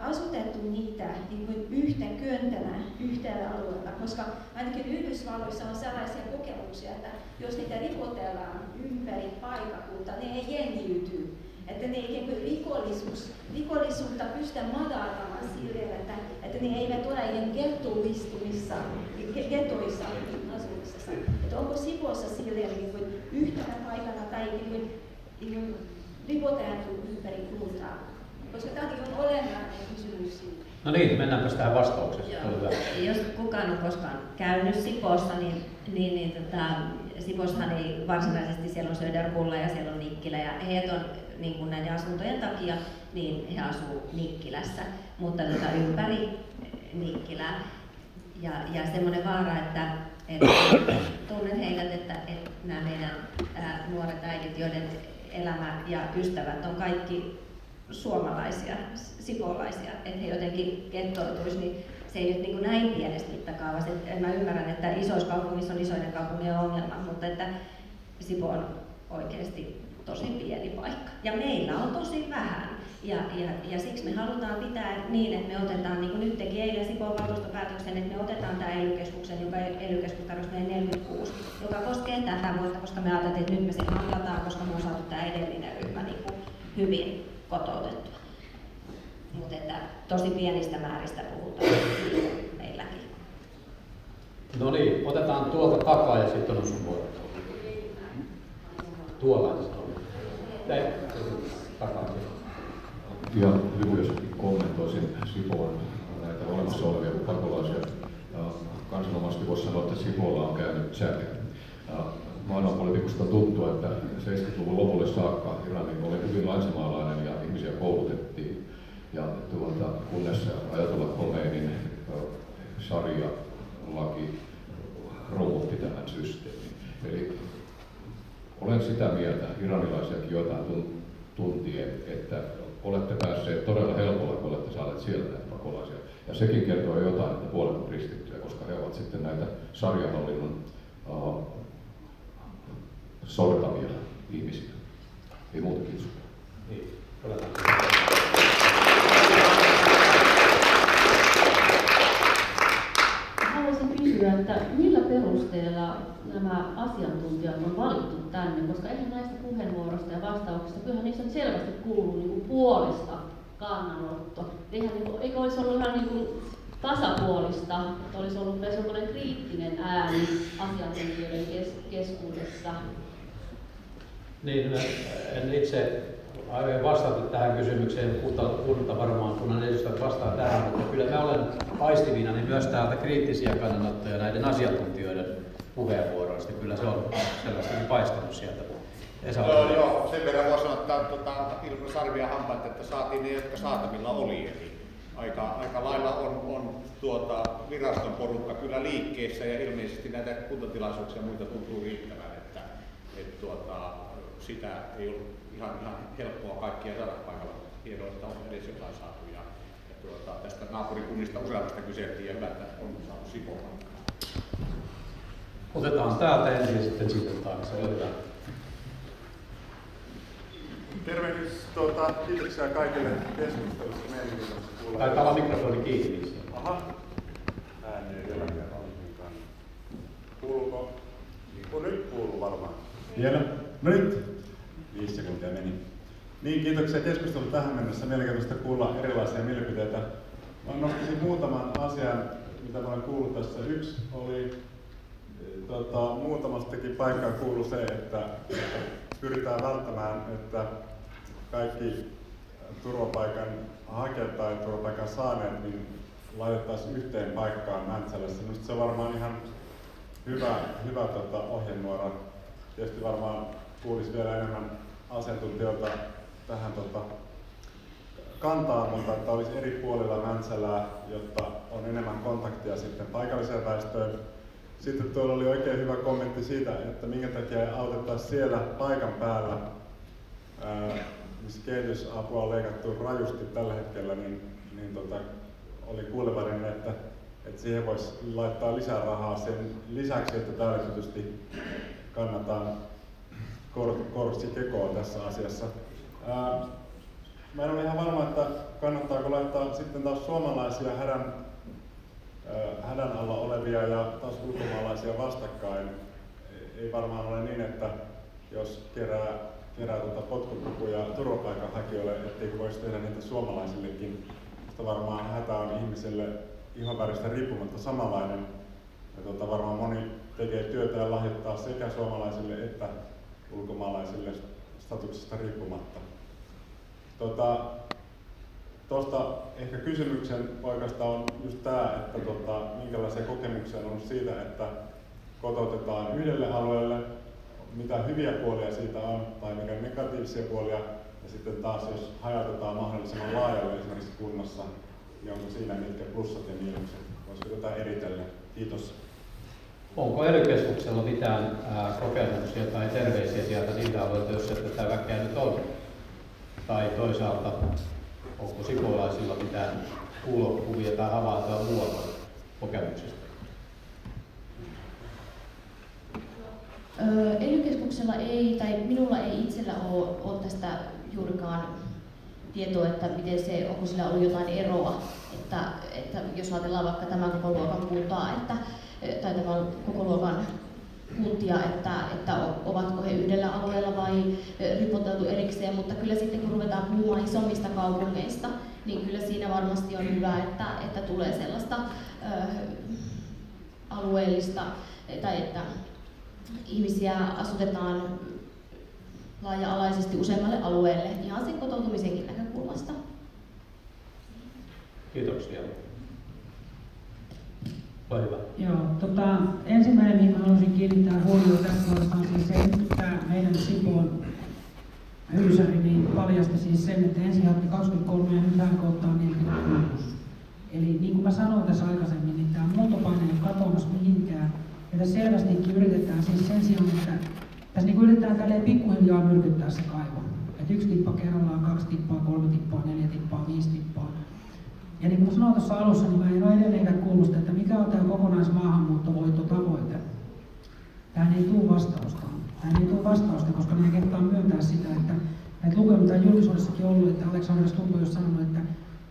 asutettu niitä niin kuin yhtä köntänä yhtellä alueella, koska ainakin Yhdysvalloissa on sellaisia kokemuksia, että jos niitä ripotellaan ympäri paikkakuntaa, ne ei jengiyty. että ne ikään kuin rikollisuutta pystytään madaltamaan silleen, että ne eivät ole ihan ghettoissa asumisessa. Että onko Sipoossa silleen niin kuin yhtenä paikana tai niin kuin ripoteltu ympäri kuntaa? Koska tämä on olennainen kysymys siitä. No niin, mennäänpäs tähän vastaukseen. Jos kukaan on koskaan käynyt Sipoossa, niin Sipoossahan ei varsinaisesti, siellä on Söderkulla ja siellä on Nikkilä ja heidät on niin kuin näiden asuntojen takia, niin he asuu Nikkilässä, mutta ympäri Nikkilää. Ja semmoinen vaara, että tunnen heidät, että nämä meidän nuoret äidit, joiden elämä ja ystävät on kaikki suomalaisia, sipoolaisia, että he jotenkin kettoituisi, niin se ei nyt niin kuin näin pienestä mittakaavassa. Mä ymmärrän, että isoissa kaupungissa on isoiden kaupunkien ongelmat, mutta että Sipoo on oikeasti tosi pieni paikka. Ja meillä on tosi vähän. Ja siksi me halutaan pitää niin, että me otetaan, niin kuin nyt teki eilen Sipoon valtuustopäätöksen, että me otetaan tämä ELY-keskuksen, joka ELY-keskus tarvitsee meidän 46, joka koskee tätä vuotta, koska me ajateltiin, että nyt me sen hankataan, koska me on saatu tämä edellinen ryhmä niin kuin hyvin kotoutettua. Mutta että tosi pienistä määristä puhutaan meilläkin. No niin, otetaan tuolta takaa ja sitten on sun vuoro. Tuolla. Takaa. Ihan lyhyesti kommentoisin Sipoon näitä olemassa olevia pakolaisia. Kansanomaisesti voisi sanoa, että Sipoolla on käynyt tsäkä. Maailmanpolitiikusta tuntuu, että 70-luvun lopulle saakka Irani oli hyvin länsimaalainen ja ihmisiä koulutettiin. Ja kunnes Ajatollah Khomeinin sharia-laki romutti tämän systeemin. Eli olen sitä mieltä, iranilaisiakin joitain tuntien, että olette päässeet todella helpolla, kun olette saaneet sieltä näitä pakolaisia. Ja sekin kertoo jotain, että puolet on kristittyjä, koska he ovat sitten näitä sarjahallinnon sortavia ihmisiä. Ei muuta, kiitos. Niin, haluaisin kysyä, että millä perusteella nämä asiantuntijat on valittu tänne, koska eihän näistä puheenvuoroista ja vastauksista, kyllähän niissä selvästi kuuluu niin kuin puolesta kannanotto. Eikö olisi ollut ihan niin kuin tasapuolista, että olisi ollut myös jonkinlainen kriittinen ääni asiantuntijoiden keskuudessa? Niin, en itse vastata tähän kysymykseen, kunta varmaan kunnan edustajat vastaa tähän, mutta kyllä mä olen aistivina niin myös täältä kriittisiä kannanottoja näiden asiantuntijoiden puheenvuoroista. Kyllä se on selvästikin paistanut sieltä. Joo, sen verran voisi sanoa, että ilman sarvia hampaat, että saatiin ne, jotka saatavilla oli. Eli aika lailla on viraston porukka kyllä liikkeessä ja ilmeisesti näitä kuntatilaisuuksia ja muita tuntuu riittävän, että sitä ei ollut ihan helppoa kaikkia saada paikalla. Hienoa, että on edes jotain saatu. Ja tästä naapurikunnista useammasta kyseltiin ja hyvä, että on saatu Sipoon. Otetaan täältä ensin ja sitten taakse. Tervehdys, kiitoksia kaikille keskustelusta. Taitaa olla mikrofoni kiinni. Aha, ääni ei vieläkään ollenkaan. Kuuluuko? Nyt kuuluu varmaan. Hieno. No nyt. 5 sekuntia meni. Niin, kiitoksia keskustelua tähän mennessä. Mielenkiintoista kuulla erilaisia mielipiteitä. Mä nostaisin muutaman asian, mitä mä olen kuullut tässä. Yksi oli, muutamastakin paikkaa kuulu se, että pyritään välttämään, että kaikki turvapaikan hakijat tai turvapaikan saaneet niin laitettaisiin yhteen paikkaan Mäntsälässä. Minusta se on varmaan ihan hyvä ohjenuora. Tietysti varmaan kuulisi vielä enemmän asiantuntijoilta tähän kantaa, mutta että olisi eri puolilla Mäntsälää, jotta on enemmän kontaktia sitten paikalliseen väestöön. Sitten tuolla oli oikein hyvä kommentti siitä, että minkä takia ei autettaisi siellä paikan päällä, missä kehitysapua on leikattu rajusti tällä hetkellä, niin oli kuulevainen, että siihen voisi laittaa lisää rahaa sen lisäksi, että täällä tietysti kannataan korsi kekoon tässä asiassa. Mä en ole ihan varma, että kannattaako laittaa sitten taas suomalaisia hädän alla olevia ja taas ulkomaalaisia vastakkain. Ei varmaan ole niin, että jos kerää kerää potkupukuja turvapaikanhakijoille, etteikö voisi tehdä niitä suomalaisillekin. Mutta varmaan hätä on ihmiselle ihonväristä riippumatta samanlainen. Ja varmaan moni tekee työtä ja lahjoittaa sekä suomalaisille että ulkomaalaisille statuksesta riippumatta. Tuosta ehkä kysymyksen oikeastaan on just tämä, että minkälaisia kokemuksia on ollut siitä, että kotoutetaan yhdelle alueelle, mitä hyviä puolia siitä on tai mikä negatiivisia puolia, ja sitten taas jos hajautetaan mahdollisimman laajalle esimerkiksi kunnassa, niin onko siinä mitkä plussat ja miinukset? Voisiko tätä eritellä? Kiitos. Onko ELY-keskuksella mitään kokemuksia tai terveisiä sieltä niiltä alueilta, jos tätä väkeä nyt on? Tai toisaalta, onko sipoolaisilla mitään kuulokuvia tai havaintoa muualta kokemuksista? ELY-keskuksella ei, tai minulla ei itsellä ole tästä juurikaan tietoa, että miten se, onko sillä ollut jotain eroa, että jos ajatellaan vaikka tämän koko luokan kuntaa, tai tämän koko luokan kuntia, että ovatko he yhdellä alueella vai ripoteltu erikseen, mutta kyllä sitten kun ruvetaan puhumaan isommista kaupungeista, niin kyllä siinä varmasti on hyvä, että tulee sellaista alueellista, tai että ihmisiä asutetaan laaja-alaisesti useammalle alueelle ihan sen kotoutumisenkin näkökulmasta. Kiitoksia. Ole hyvä. Joo, ensimmäinen, mihin haluaisin kiinnittää huomioon tässä kohdassa on siis se, että tämä meidän Sipoon hyysäri niin paljasti siis sen, että ensin otti 23 ja nyt hän kohtaa 46. Eli niin kuin mä sanoin tässä aikaisemmin, niin tämä muuttopaine ei ole katoamassa mihinkään. Ja tässä selvästikin yritetään siis sen sijaan, että tässä niin yritetään tälleen pikkuhiljaa myrkyttää se kaivo. Että 1 tippa kerrallaan, 2 tippaa, 3 tippaa, 4 tippaa, 5 tippaa. Ja niin kuin sanoin tuossa alussa, niin mä en ole edelleenkään kuullut sitä, että mikä on tämä kokonaismaahanmuuttovoittotavoite. Tähän ei tule vastausta, koska ne ei kehtaa myöntää sitä, että näitä lukuja, mitä on julkisuudessakin ollut, että Alexander Stubb on sanonut, että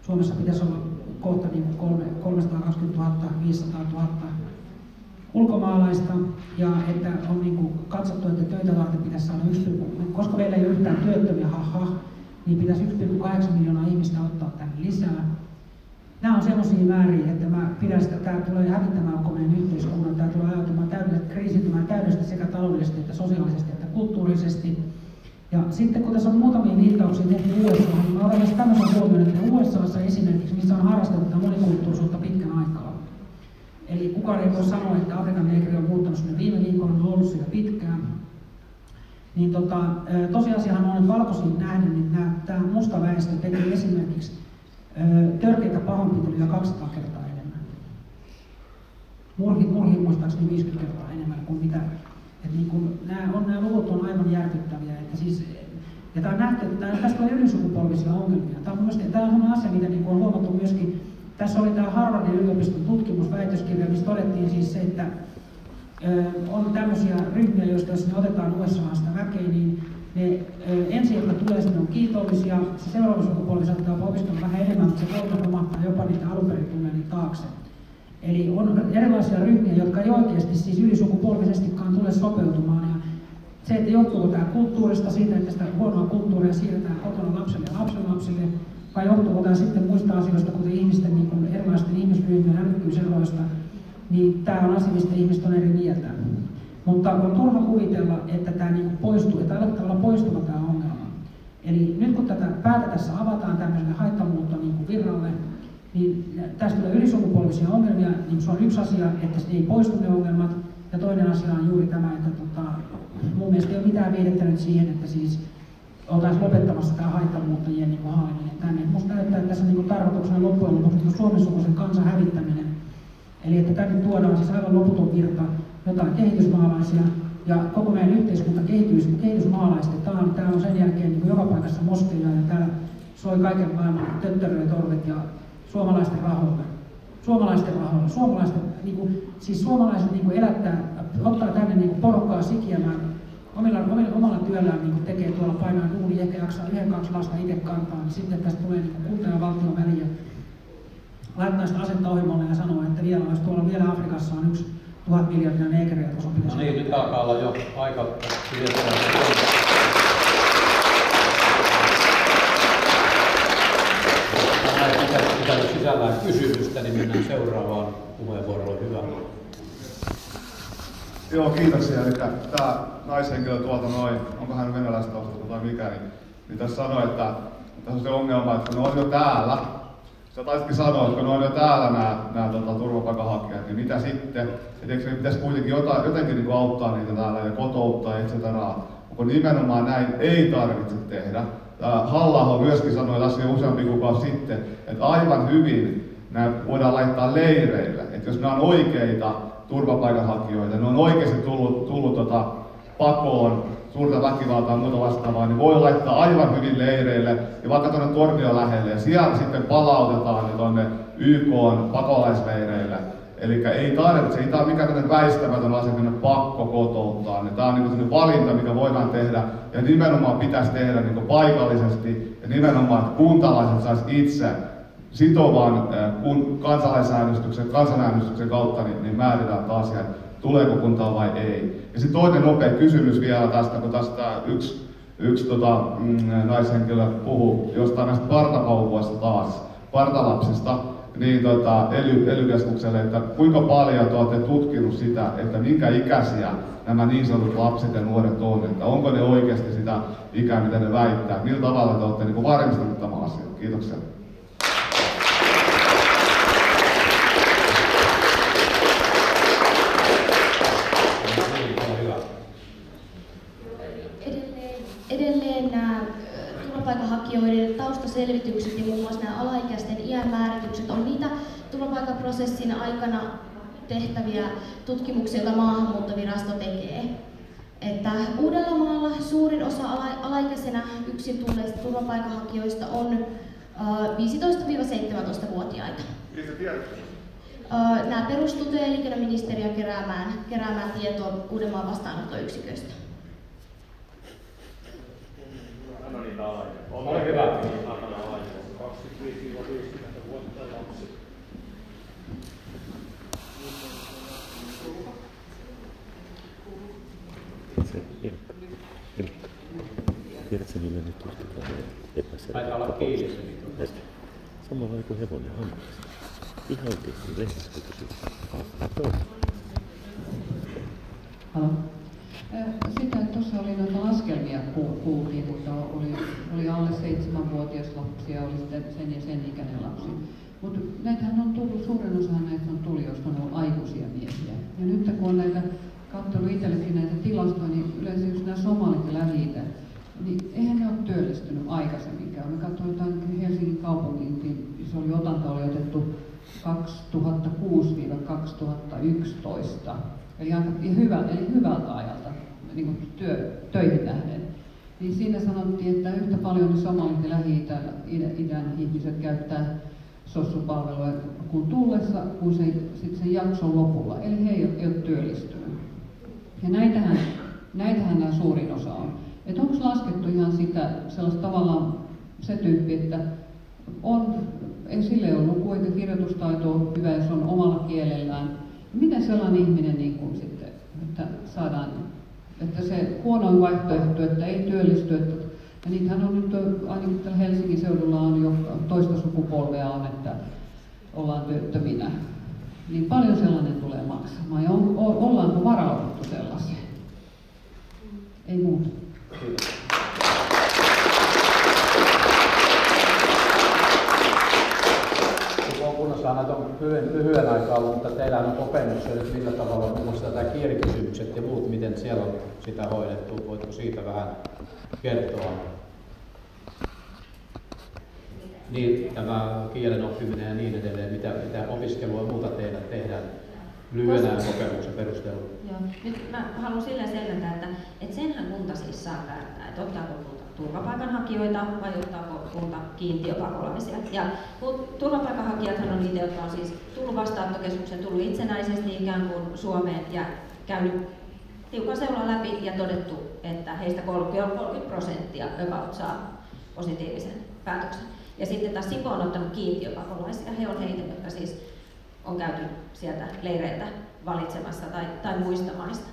Suomessa pitäisi olla kohta niin 320 000, 500 000 ulkomaalaista, ja että on niin kuin katsottu, että töitä varten pitäisi saada koska meillä ei ole yhtään työttömiä, niin pitäisi 1,8 miljoonaa ihmistä ottaa tänne lisää. Nämä on sellaisia määriä, että mä pidän sitä, että tämä tulee hävittämään koko meidän yhteiskunnan, tämä tulee ajautumaan kriisiytymään täydellisesti sekä taloudellisesti että sosiaalisesti että kulttuurisesti. Ja sitten kun tässä on muutamia viittauksia tehty USA, niin mä otan myös tämmöisen huomioon, että USAssa esimerkiksi, missä on harrastettu monikulttuurisuutta pitkän aikaa. Eli kukaan ei voi sanoa, että Afrikan negri on muuttanut sinne viime viikolla, on ollut siellä pitkään. Niin tosiasiahan on, että valkoisiin nähden, niin tämä musta väestö tekee esimerkiksi törkeitä pahoinpitelyjä 200 kertaa enemmän. Murhiin muistaakseni 50 kertaa enemmän kuin mitä. Niin nämä luvut on aivan järkyttäviä. Että siis, ja tämä on nähty, että tästä on ylisukupolvisia ongelmia. Tämä on sellainen asia, mitä niin on huomattu myöskin. Tässä oli tämä Harvardin yliopiston tutkimusväitöskirja, missä todettiin siis se, että on tämmöisiä ryhmiä, joista jos ne otetaan USA:sta väkeä, niin ne ensin, jotka tulee sinne, on kiitollisia. Se seuraava sukupolvi saattaa opiskella vähän enemmän, mutta se voi romahtaa jopa niitä alun perin tulleiden taakse. Eli on erilaisia ryhmiä, jotka ei oikeasti siis ylisukupolvisestikaan tule sopeutumaan. Ja se, että johtuuko tämä kulttuurista siitä, että sitä huonoa kulttuuria siirretään kotona lapselle ja lapsenlapsille, vai johtuuko tämä sitten muista asioista, kuten ihmisten niin kuin erilaisten ihmisryhmien älykkyyseroista, niin tämä on asia, mistä ihmiset on eri mieltä. Mutta on turha kuvitella, että tämä niin kuin poistuu, että tällä tavalla poistuva tämä ongelma. Eli nyt kun tätä päätä tässä avataan tämmöiselle haittamuutto niin kuin virralle, niin tästä tulee ylisukupolvisia ongelmia, niin se on yksi asia, että ei poistu ne ongelmat. Ja toinen asia on juuri tämä, että mun mielestä ei ole mitään viidettä nyt siihen, että siis oltaisiin lopettamassa tämä haittamuuttajien niin haaliminen tänne. Musta näyttää, että tässä on niin tarkoituksena loppujen lopuksi niin suomensukuisen kansan hävittäminen. Eli että tänne tuodaan siis aivan loputon virta jotain kehitysmaalaisia, ja koko meidän yhteiskunta kehitysmaalaistetaan. Täällä on sen jälkeen niin joka paikassa moskeja, ja täällä soi kaiken maailman töttöröitorvet ja suomalaisten rahoilla. Suomalaiset niin kuin elättää, ottaa tänne niin kuin porukkaa sikiämään omalla työllään niin kuin tekee tuolla painaa duuni, ehkä jaksaa 1-2 lasta itse kantaa, niin sitten tästä tulee niin kuin kunta ja valtion väliä. Laittaa sitä asetta ohjelmalle ja sanoo, että vielä Afrikassa on 1 000 miljardia negriä. No niin, nyt alkaa olla jo aika. pitänyt sisällään kysymystä, niin mennään seuraavaan puheenvuoroon. Hyvä. Joo, kiitoksia. Eli tämä naishenkilö tuolta noin, onko hän venäläistaustasta tai mikä, niin tässä sanoi, että tässä on se ongelma, että kun ne on jo täällä, sä taisitkin sanoa, että kun ne on jo täällä nämä turvapaikanhakijat, niin mitä sitten? Et eikö me pitäisi kuitenkin jotenkin niin auttaa niitä täällä ja kotouttaa, etc. Onko nimenomaan näin ei tarvitse tehdä? Halla-aho myöskin sanoi tässä jo useampi kuukausi sitten, että aivan hyvin nämä voidaan laittaa leireille. Että jos nämä on oikeita turvapaikanhakijoita, ne on oikeasti tullut pakoon, suurta väkivaltaa ja muuta vastaavaa, niin voi laittaa aivan hyvin leireille ja vaikka tuonne Tornion lähelle ja siellä sitten palautetaan ne tuonne YK:n pakolaisleireille. Eli ei tarvitse, ei tämä ole mikään tämmöinen väistämätön asia, että pakko kotouttaa. Niin tämä on niin sellainen valinta, mikä voidaan tehdä ja nimenomaan pitäisi tehdä niin paikallisesti ja nimenomaan, että kuntalaiset saisi itse sitovan kansanäänestyksen kautta niin määritään taas, tuleeko kuntaan vai ei. Ja sitten toinen nopea kysymys vielä tästä, kun tästä yksi naishenkilö puhui jostain näistä partakaupoista taas, partalapsista, niin ELY-keskukselle, että kuinka paljon te olette tutkinut sitä, että minkä ikäisiä nämä niin sanotut lapset ja nuoret on, että onko ne oikeasti sitä ikää, mitä ne väittää, millä tavalla te olette niin varmistaneet tämän asian. Kiitoksia. Edelleen nämä turvapaikanhakijoiden taustaselvitykset ja muun muassa nämä alaikäisten iänmääritykset on niitä turvapaikkaprosessin aikana tehtäviä tutkimuksia, joita Maahanmuuttovirasto tekee. Että Uudellamaalla suurin osa alaikäisenä yksin tulleista turvapaikanhakijoista on 15-17-vuotiaita. Nämä perustuvat työ- ja elinkeinoministeriön keräämään tietoa Uudenmaan vastaanottoyksiköistä. Ole hyvä. 25-50 vuotta lapsi. Tiedätkö, millä nyt tutkitaan epäselvää? Taitaa olla kiinni. Samalla kuin hevonen hampaista. Ihan tehtiin lehdessä kysymys. Sitten tuossa oli noita laskelmia kuultiin, että oli alle 7-vuotias lapsi ja oli sitten sen ja sen ikäinen lapsi. Mutta näitähän on tullut, suurin osa näitä on tulijoista on ollut aikuisia miehiä. Ja nyt kun on näitä katsellut itsellekin näitä tilastoja, niin yleensä just nämä somalit ja lähi-itä, niin eihän ne ole työllistynyt aikaisemminkaan. Me katsoin jotain Helsingin kaupungin, niin se oli otanta oli otettu 2006-2011. Eli hyvältä ajalta niin töihin nähden. Niin siinä sanottiin, että yhtä paljon ne somalit ja Lähi-idän ihmiset käyttää sossupalveluja kuin tullessa, kuin sitten sen jakson lopulla. Eli he ei ole työllistynyt. Ja näitähän nämä suurin osa on. Että onko laskettu ihan sitä sellaista tavallaan se tyyppi, että sille ei ole luku- eikä kirjoitustaitoa hyvä, jos on omalla kielellään. Miten sellainen ihminen niin kuin sitten, että saadaan, että se huonoin vaihtoehto, että ei työllisty, ja niitähän on nyt ainakin täällä Helsingin seudulla on jo toista sukupolvea on, että ollaan työttöminä. Niin paljon sellainen tulee maksamaan ja ollaanko varauduttu sellaiseen? Ei muuta. Kiitos. Kunnassa näitä on lyhyen aikaa ollut, mutta teillä on kokemuksia nyt millä tavalla, muun muassa tämä kielikysymykset ja muut, miten siellä on sitä hoidettu. Voitko siitä vähän kertoa? Niin, tämä kielen oppiminen ja niin edelleen, mitä opiskelua ja muuta tehdään lyhyen kokemuksen perusteella. Joo. Nyt mä haluan sillä selventää, että senhän kunta siis saa päättää, että ottaako kunta turvapaikanhakijoita vai ottaako kunta kiintiöpakolaisia. Ja turvapaikanhakijathan on niitä, jotka on siis tullut vastaanottokeskuksen, tullut itsenäisesti ikään kuin Suomeen ja käynyt tiukan seulan läpi ja todettu, että heistä 30% about saa positiivisen päätöksen. Ja sitten taas Sipo on ottanut kiintiöpakolaisia. He on heitä, jotka siis on käyty sieltä leireiltä valitsemassa tai muista maista.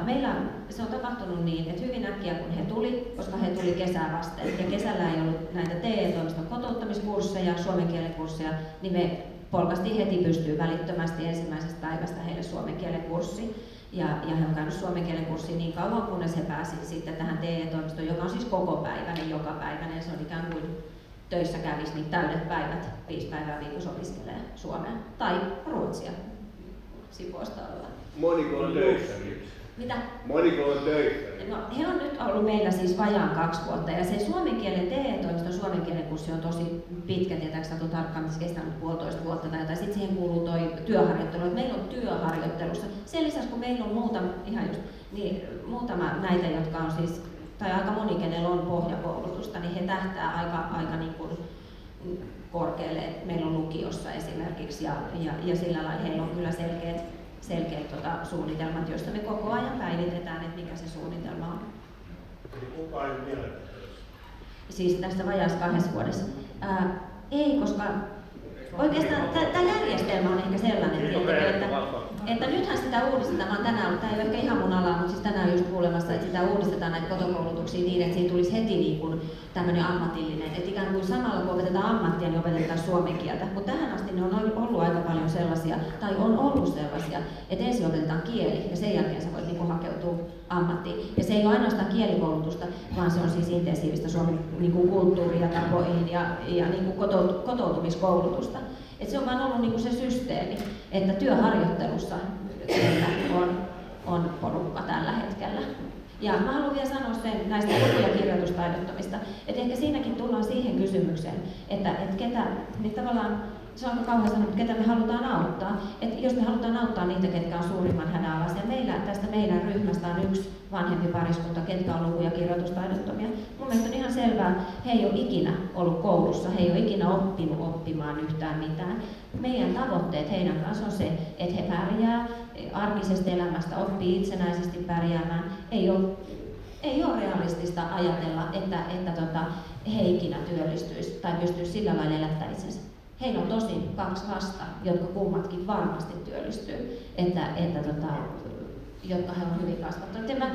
Meillä se on tapahtunut niin, että hyvin äkkiä kun he tuli, koska he tuli kesää vasten ja kesällä ei ollut näitä TE-toimiston kotouttamiskursseja, suomen kielen kursseja, niin me polkaistiin heti pystyyn välittömästi ensimmäisestä päivästä heille suomen kielen kurssi. Ja he on käynyt suomen kielen kurssia niin kauan, kunnes he pääsivät sitten tähän TE-toimistoon, joka on siis kokopäiväinen, jokapäiväinen. Se on ikään kuin töissä kävisi niin täydet päivät, 5 päivää viikossa opiskelee suomea tai ruotsia Sipoosta ollaan. Moniko on töissä nyt? Mitä? Moniko on töissä? No, he on nyt ollut meillä siis vajaan 2 vuotta ja se suomen kielen TE-toimiston suomen kielen kurssi on tosi pitkä, tietääkö sä tarkkaan, se kestää 1,5 vuotta tai jotain. Sitten siihen kuuluu toi työharjoittelu, että meillä on työharjoittelussa. Sen lisäksi kun meillä on muutama näitä, jotka on siis, tai aika moni, kenellä on pohjakoulutusta, niin he tähtää aika niin kuin korkealle. Meillä on lukiossa esimerkiksi ja sillä lailla heillä on kyllä selkeät suunnitelmat, joista me koko ajan päivitetään, että mikä se suunnitelma on. Kuka ei vielä? Siis tästä vajaassa 2 vuodessa. Ei, koska oikeastaan tämä järjestelmä on ehkä sellainen, että nythän sitä uudistetaan. Mä oon tänään ollut, tämä ei ole ehkä ihan mun alaa, mutta siis tänään just kuulemassa, että sitä uudistetaan näitä kotokoulutuksia niin, että siinä tulisi heti niin kuin tämmöinen ammatillinen, että ikään kuin samalla kun opetetaan ammattia, niin opetetaan suomen kieltä. Mutta tähän asti ne on ollut aika paljon sellaisia, tai on ollut sellaisia, että ensin opetetaan kieli ja sen jälkeen sä voit niin kuin hakeutua ammattiin. Ja se ei ole ainoastaan kielikoulutusta, vaan se on siis intensiivistä suomen niin kuin kulttuuriin ja tapoihin ja niin kuin kotoutumiskoulutusta. Et se on vaan ollut niinku se systeemi, että työharjoittelussa on porukka tällä hetkellä. Ja mä haluan vielä sanoa sen näistä luku- ja kirjoitustaidottomista, että ehkä siinäkin tullaan siihen kysymykseen, että ketä, niin tavallaan se on aika kauhean sanoa, että ketä me halutaan auttaa. Että jos me halutaan auttaa niitä, ketkä on suurimman hädänalaisia, tästä meidän ryhmästä on 1 vanhempi pariskunta, ketkä on luku- ja kirjoitustaidottomia. Mun mielestä on ihan selvää, he ei ole ikinä ollut koulussa, he ei ole ikinä oppinut oppimaan yhtään mitään. Meidän tavoitteet heidän kanssa on se, että he pärjää arkisesta elämästä, oppii itsenäisesti pärjäämään. Ei ole realistista ajatella, että he ikinä työllistyisi tai pystyisi sillä lailla elättämään itsensä. Heillä on tosin 2 lasta, jotka kummatkin varmasti työllistyy, jotka he on hyvin kasvattaneet. Mä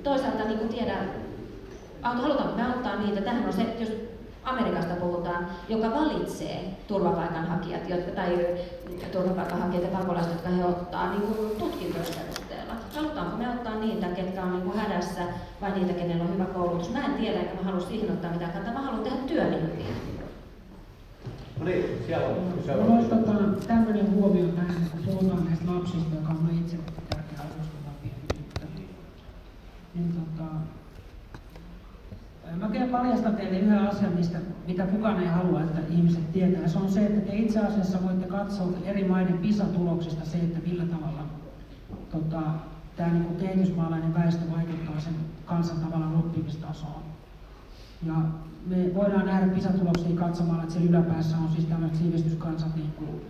toisaalta niin tiedän, halutaanko me auttaa niitä, tähän on se, jos Amerikasta puhutaan, joka valitsee turvapaikanhakijat ja pakolaiset, jotka he ottaa niin kuin tutkintojen perusteella. Halutaanko me auttaa niitä, ketkä on niin kuin hädässä vai niitä, kenellä on hyvä koulutus? Mä en tiedä, enkä mä halua siihen ottaa mitään kantaa, mä haluan tehdä työni hyvin. No niin, siellä on. Mulla olisi tämmöinen huomio tähän, kun puhutaan näistä lapsista, joka on itse tärkeä eduskunnan mä oikein paljastan teille yhden asian, mitä kukaan ei halua, että ihmiset tietää. Se on se, että te itse asiassa voitte katsoa eri maiden PISA-tuloksista se, että millä tavalla tämä niin kehitysmaalainen väestö vaikuttaa sen kansan tavallaan oppimistasoon. Ja me voidaan nähdä PISA-tuloksia katsomalla, että siellä yläpäässä on siis tämmöiset sivistyskansat niin kuin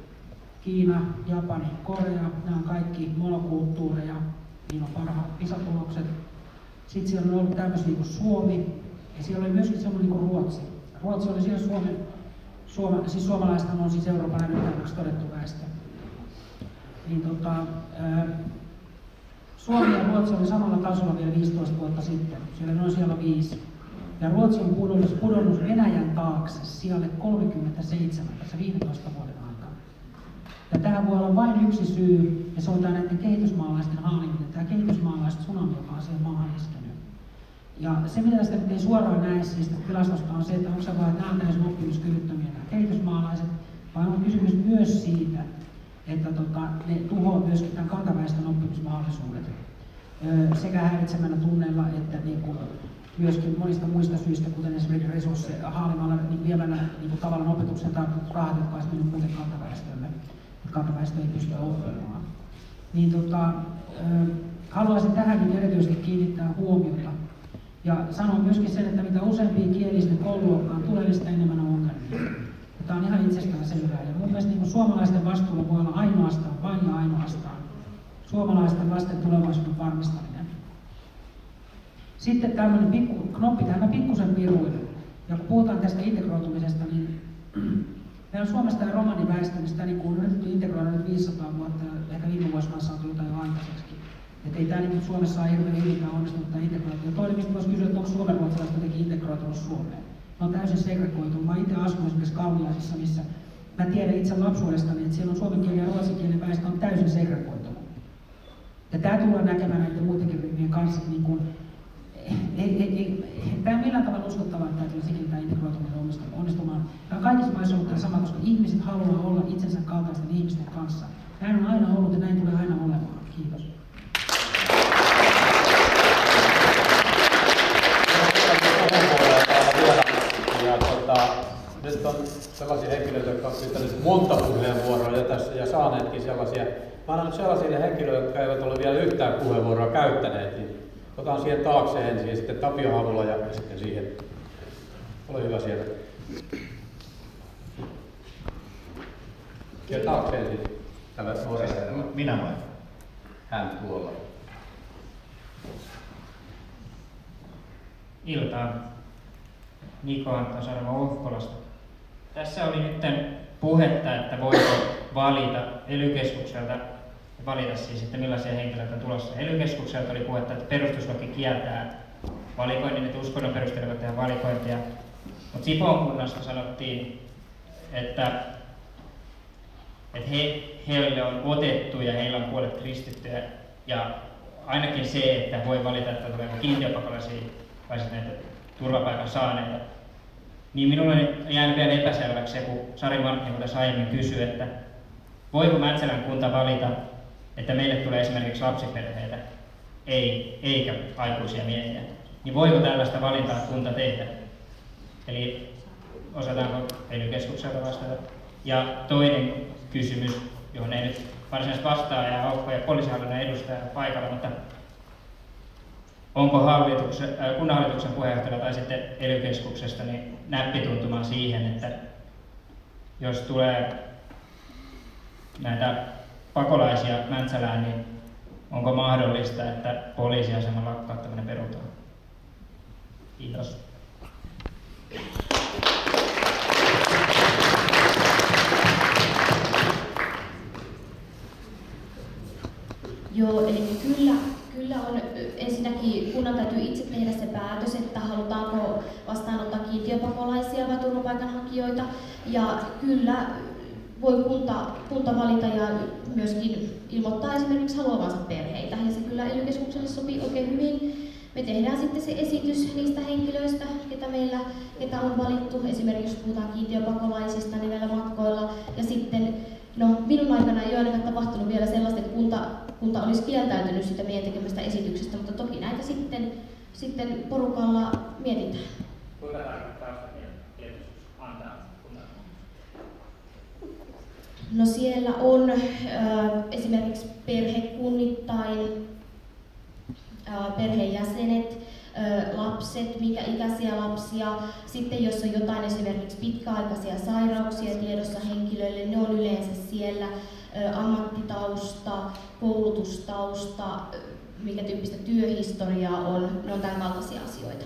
Kiina, Japani, Korea. Nämä on kaikki monokulttuureja, niillä on parhaat PISA-tulokset. Sitten siellä on ollut tämmöisiä niin kuin Suomi, ja siellä oli myöskin semmoinen niin kuin Ruotsi. Ruotsi oli siellä siis suomalaisethan on siis Euroopan ylipäätäksi todettu väestö. Niin Suomi ja Ruotsi oli samalla tasolla vielä 15 vuotta sitten, siellä noin siellä 5. Ja Ruotsi on pudonnut Venäjän taakse sijalle 37 tässä 15 vuoden aikana. Ja tähän voi olla vain yksi syy, ja se on tämä näiden kehitysmaalaisten haaliminen, tämä kehitysmaalaiset tsunami, joka on siellä maahan iskenyt. Ja se, mitä sitä nyt ei suoraan näe siitä tilastosta, on se, että onko se vaan, että nämä on täysin oppimiskyvyttömiä nämä kehitysmaalaiset, vai on kysymys myös siitä, että ne tuhoaa myöskin tämän kantaväestön oppimismahdollisuudet sekä häiritsemällä tunneilla että niin kuin myöskin monista muista syistä, kuten esimerkiksi resursseja haalimalla niin viemällä niin tavallaan opetuksen tarkoitetut rahat, jotka olisi mennyt muuten kantaväestölle, että kantaväestö ei pysty oppimaan. Niin haluaisin tähän nyt erityisesti kiinnittää huomiota ja sanon myöskin sen, että mitä useampia kielisten koululuokkaan tulee, niin sitä enemmän on ongelmia. Tämä on ihan itsestään selvää. Ja mun mielestä niin suomalaisten vastuulla voi olla ainoastaan, vain ja ainoastaan, suomalaisten lasten tulevaisuuden varmistaminen. Sitten tämmöinen knoppi tähän pikkusen piruille. Ja kun puhutaan tästä integroitumisesta, niin meillä on Suomesta ja romaniväestö, niin sitä niin on yritetty integroida nyt 500 vuotta, ja ehkä viime vuosina on saatu jotain jo aikaiseksi. Että ei tämä niin Suomessa ole hirveän hyvinkään onnistunut tämä integraatio. Toinen, mistä voisi kysyä, että onko suomenruotsalaiset jotenkin integroitunut Suomeen. Ne on täysin segregoitunut. Mä itse asun esimerkiksi Kauniaisissa, missä mä tiedän itse lapsuudestani, että siellä on suomen kielen ja ruotsin kielen väestö on täysin segregoitunut. Ja tämä tullaan näkemään näiden muidenkin ryhmien kanssa, että niin kuin, tämä on millään tavalla uskottavaa, että tämä tulee sekin tämä integroituminen onnistumaan. Tämä on kaikissa maissa ollut tämä sama, koska ihmiset haluaa olla itsensä kaltaisten ihmisten kanssa. Näin on aina ollut ja näin tulee aina olemaan. Kiitos. Nyt on sellaisia henkilöitä, jotka ovat pyytäneet monta puheenvuoroa jo tässä ja saaneetkin sellaisia. Mä annan nyt sellaisille henkilöille, jotka eivät ole vielä yhtään puheenvuoroa käyttäneet, niin otan siihen taakse ensin ja sitten Tapio Havula ja sitten siihen. Ole hyvä sieltä. Ja taakse ensin. Minä vai? Hän tuolla. Iltaan. Niko Antasarvo Ohkolasta. Tässä oli nyt puhetta, että voiko valita ELY-keskukselta, valita siis, että millaisia henkilöitä on tulossa. ELY-keskukselta oli puhetta, että perustuslaki kieltää valikoinnin, että uskonnon perusteella voi tehdä valikointia. Mutta Sipoon kunnasta sanottiin, että heille on otettu ja heillä on puolet kristittyjä. Ja ainakin se, että voi valita, että tuleeko kiintiöpakolaisia vai sitten näitä turvapaikan saaneita. Niin minulle on jäänyt vielä epäselväksi se, kun Sari Marttinen tässä aiemmin kysyi, että voiko Mäntsälän kunta valita, että meille tulee esimerkiksi lapsiperheitä, eikä aikuisia miehiä. Niin voiko tällaista valintaa kunta tehdä? Eli osataanko ELY-keskukselta vastata? Ja toinen kysymys, johon ei nyt varsinaisesti vastaa ja Aukko ja poliisihallinnon edustaja paikalla, mutta onko kunnanhallituksen puheenjohtajalla tai sitten ELY-keskuksesta niin näppituntumaan siihen, että jos tulee näitä pakolaisia Mäntsälään, niin onko mahdollista, että poliisiaseman lakkauttaminen perutaan? Kiitos. Joo, eli kyllä on ensinnäkin kunnan täytyy itse tehdä se päätös, että halutaanko vastaanottaa kiintiöpakolaisia vai turvapaikanhakijoita. Ja kyllä voi kunta valita ja myöskin ilmoittaa esimerkiksi haluavansa perheitä. Ja se kyllä ELY-keskukselle sopii oikein hyvin. Me tehdään sitten se esitys niistä henkilöistä, ketä on valittu. Esimerkiksi jos puhutaan kiintiöpakolaisista niin näillä matkoilla. Ja sitten, minun aikana ei ole ainakaan tapahtunut vielä sellaista, että kunta olisi kieltäytynyt sitä meidän tekemästä esityksestä, mutta toki näitä sitten porukalla mietitään. Kuinka tarkoittaa kieltäytys antaa kunnan? No siellä on esimerkiksi perhekunnittain perheenjäsenet, lapset, minkä ikäisiä lapsia. Sitten jos on jotain esimerkiksi pitkäaikaisia sairauksia tiedossa henkilöille, ne on yleensä siellä. Ammattitausta, koulutustausta, minkä tyyppistä työhistoriaa on, ne on tämän kaltaisia asioita.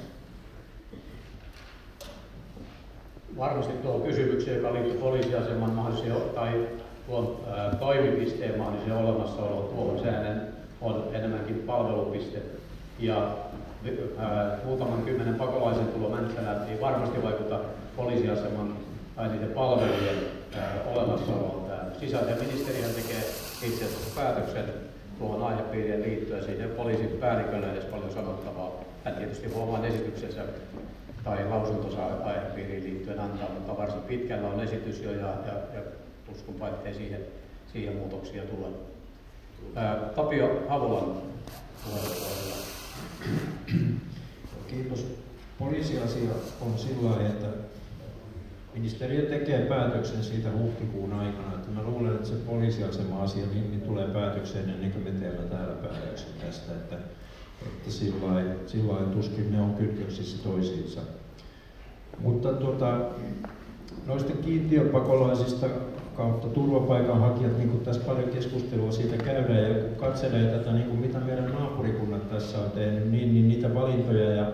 Varmasti tuohon kysymykseen, joka liittyy poliisiaseman mahdollisia tai tuon toimipisteen mahdollisia olemassaoloa, tuohon sehän on enemmänkin palvelupiste. Ja muutaman 10 pakolaisen tulo Mäntsälään ei varmasti vaikuta poliisiaseman tai niiden palvelujen olemassaoloon. Sisäasiainministeriö tekee itse asiassa päätöksen tuohon aihepiirien liittyen. Siinä ei poliisin päälliköllä edes paljon sanottavaa. Hän tietysti voi oman esityksensä tai lausuntonsa aihepiiriin liittyen antaa, mutta varsin pitkällä on esitys jo ja uskonpa, ettei siihen muutoksia tule. Tapio Havulan puheenvuorolla. Kiitos. Poliisiasia on sillä lailla, että ministeriö tekee päätöksen siitä huhtikuun aikana. Että mä luulen, että se poliisiasema-asia niin tulee päätökseen ennen kuin me teemme täällä päätöksen tästä. Että sillä lailla tuskin ne on kytköksissä toisiinsa. Mutta noista kiintiöpakolaisista kautta turvapaikanhakijat, niin kuin tässä paljon keskustelua siitä käydään, ja kun katselee tätä, niin kuin mitä meidän naapurikunnat tässä on tehnyt, niin niitä valintoja, ja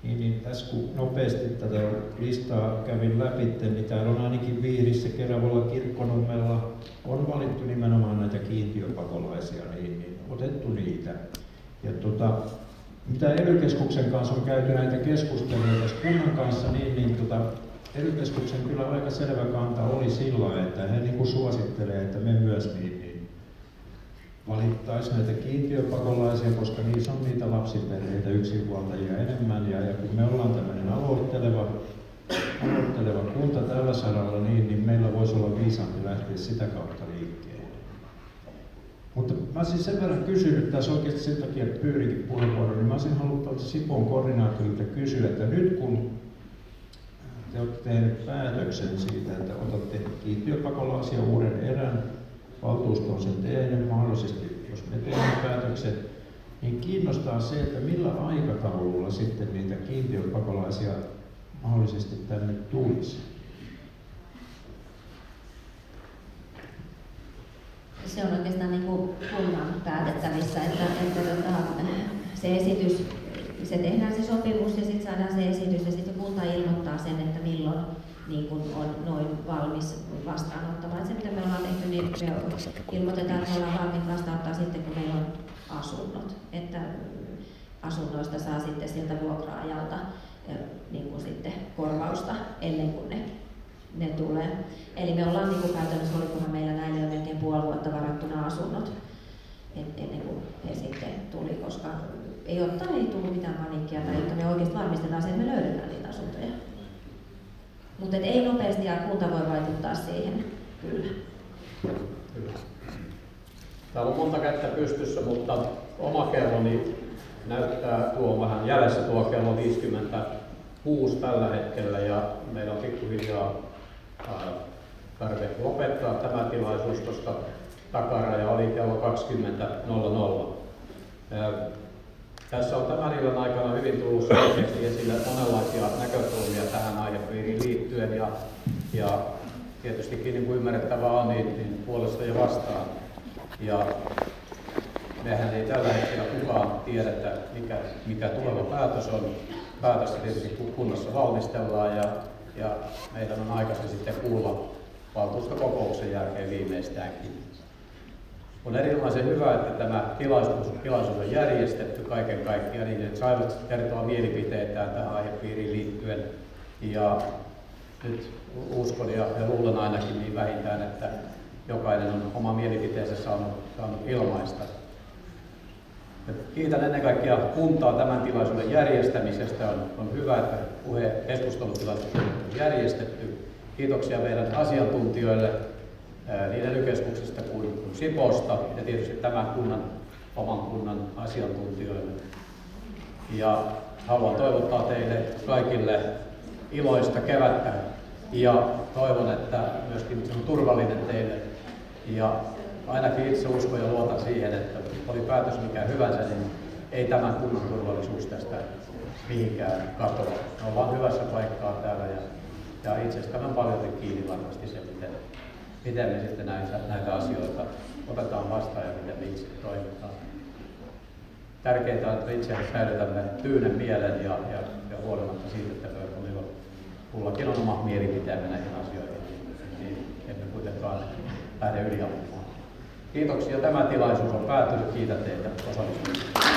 niin tässä kun nopeasti tätä listaa kävin läpi, niin täällä on ainakin Vihdissä, Keravalla, Kirkkonummella on valittu nimenomaan näitä kiintiöpakolaisia, niin otettu niitä. Ja mitä ELY-keskuksen kanssa on käyty näitä keskusteluja tässä kunnan kanssa, niin ELY-keskuksen kyllä aika selvä kanta oli sillä, että he niin kuin suosittelee, että me myös niin valittaisiin näitä kiintiöpakolaisia, koska niissä on niitä lapsiperheitä, yksinhuoltajia enemmän. Ja kun me ollaan tämmöinen aloitteleva kunta tällä saralla, niin meillä voisi olla viisaampi lähteä sitä kautta liikkeelle. Mutta mä olisin sen verran kysynyt, tässä oikeasti sen takia pyyrinkin puheenvuoron, niin mä olisin halunnut Sipoon koordinaattorilta kysyä, että nyt kun te olette tehneet päätöksen siitä, että otatte kiintiöpakolaisia uuden erän, valtuusto on sen tehnyt, mahdollisesti jos me teemme päätöksen, niin kiinnostaa se, että millä aikataululla sitten niitä kiintiöpakolaisia mahdollisesti tänne tulisi. Se on oikeastaan niin kuin kunnan päätettävissä, että se esitys, se tehdään se sopimus ja sitten saadaan se esitys ja sitten kunta ilmoittaa sen, että milloin niin kun on noin valmis vastaanottamaan. Se mitä me ollaan tehty, niin me ilmoitetaan, että me ollaan valmiit vastaanottaa sitten kun meillä on asunnot. Että asunnoista saa sitten sieltä vuokra-ajalta niin kuin sitten korvausta ennen kuin ne tulee. Eli me ollaan niin kuin käytännössä, olikohan meillä näille jo melkein puoli vuotta varattuna asunnot ennen kuin he sitten tuli, koska ei tullut mitään paniikkia tai jotta me oikeasti varmistetaan se, että me löydetään niitä asuntoja. Mutta ei nopeasti ja kunta voi vaikuttaa siihen, kyllä. Täällä on monta kättä pystyssä, mutta oma kelloni näyttää tuo vähän jäljessä tuo kello 56 tällä hetkellä ja meillä on pikkuhiljaa tarve lopettaa tämä tilaisuus, koska takaraja oli kello 20.00. Tässä on tämän illan aikana hyvin tullut selkeästi esille monenlaisia näkökulmia tähän aihepiiriin liittyen ja tietystikin niin kuin ymmärrettävää on, niin puolesta ja vastaan. Ja mehän ei tällä hetkellä kukaan tiedetä, mikä tuleva päätös on. Päätöstä tietysti kunnassa valmistellaan ja meidän on aikaisesti sitten kuulla valtuustokokouksen jälkeen viimeistäänkin. On erinomaisen hyvä, että tämä tilaisuus on järjestetty kaiken kaikkiaan niin, että saivat kertoa mielipiteitään tähän aihepiiriin liittyen. Ja nyt uskon ja luulen ainakin niin vähintään, että jokainen on oma mielipiteensä saanut ilmaista. Kiitän ennen kaikkea kuntaa tämän tilaisuuden järjestämisestä. On hyvä, että keskustelutilaisuus on järjestetty. Kiitoksia meidän asiantuntijoille niin ELY-keskuksesta kuin Sipoosta ja tietysti tämän oman kunnan asiantuntijoille. Ja haluan toivottaa teille kaikille iloista kevättä ja toivon, että myöskin se on turvallinen teille. Ja ainakin itse uskon ja luotan siihen, että oli päätös mikä hyvänsä, niin ei tämän kunnan turvallisuus tästä mihinkään katoa. Me ollaan hyvässä paikkaa täällä ja itsestämme paljon kiinni varmasti se, miten me sitten näitä asioita otetaan vastaan ja miten me itse toimitaan. Tärkeintä on, että itse säilytämme tyynen mielen ja huolimatta siitä, että kullakin on oma mielipiteemme näihin asioihin, niin emme kuitenkaan lähde yliampumaan. Kiitoksia. Tämä tilaisuus on päättynyt. Kiitän teitä osallistumisesta.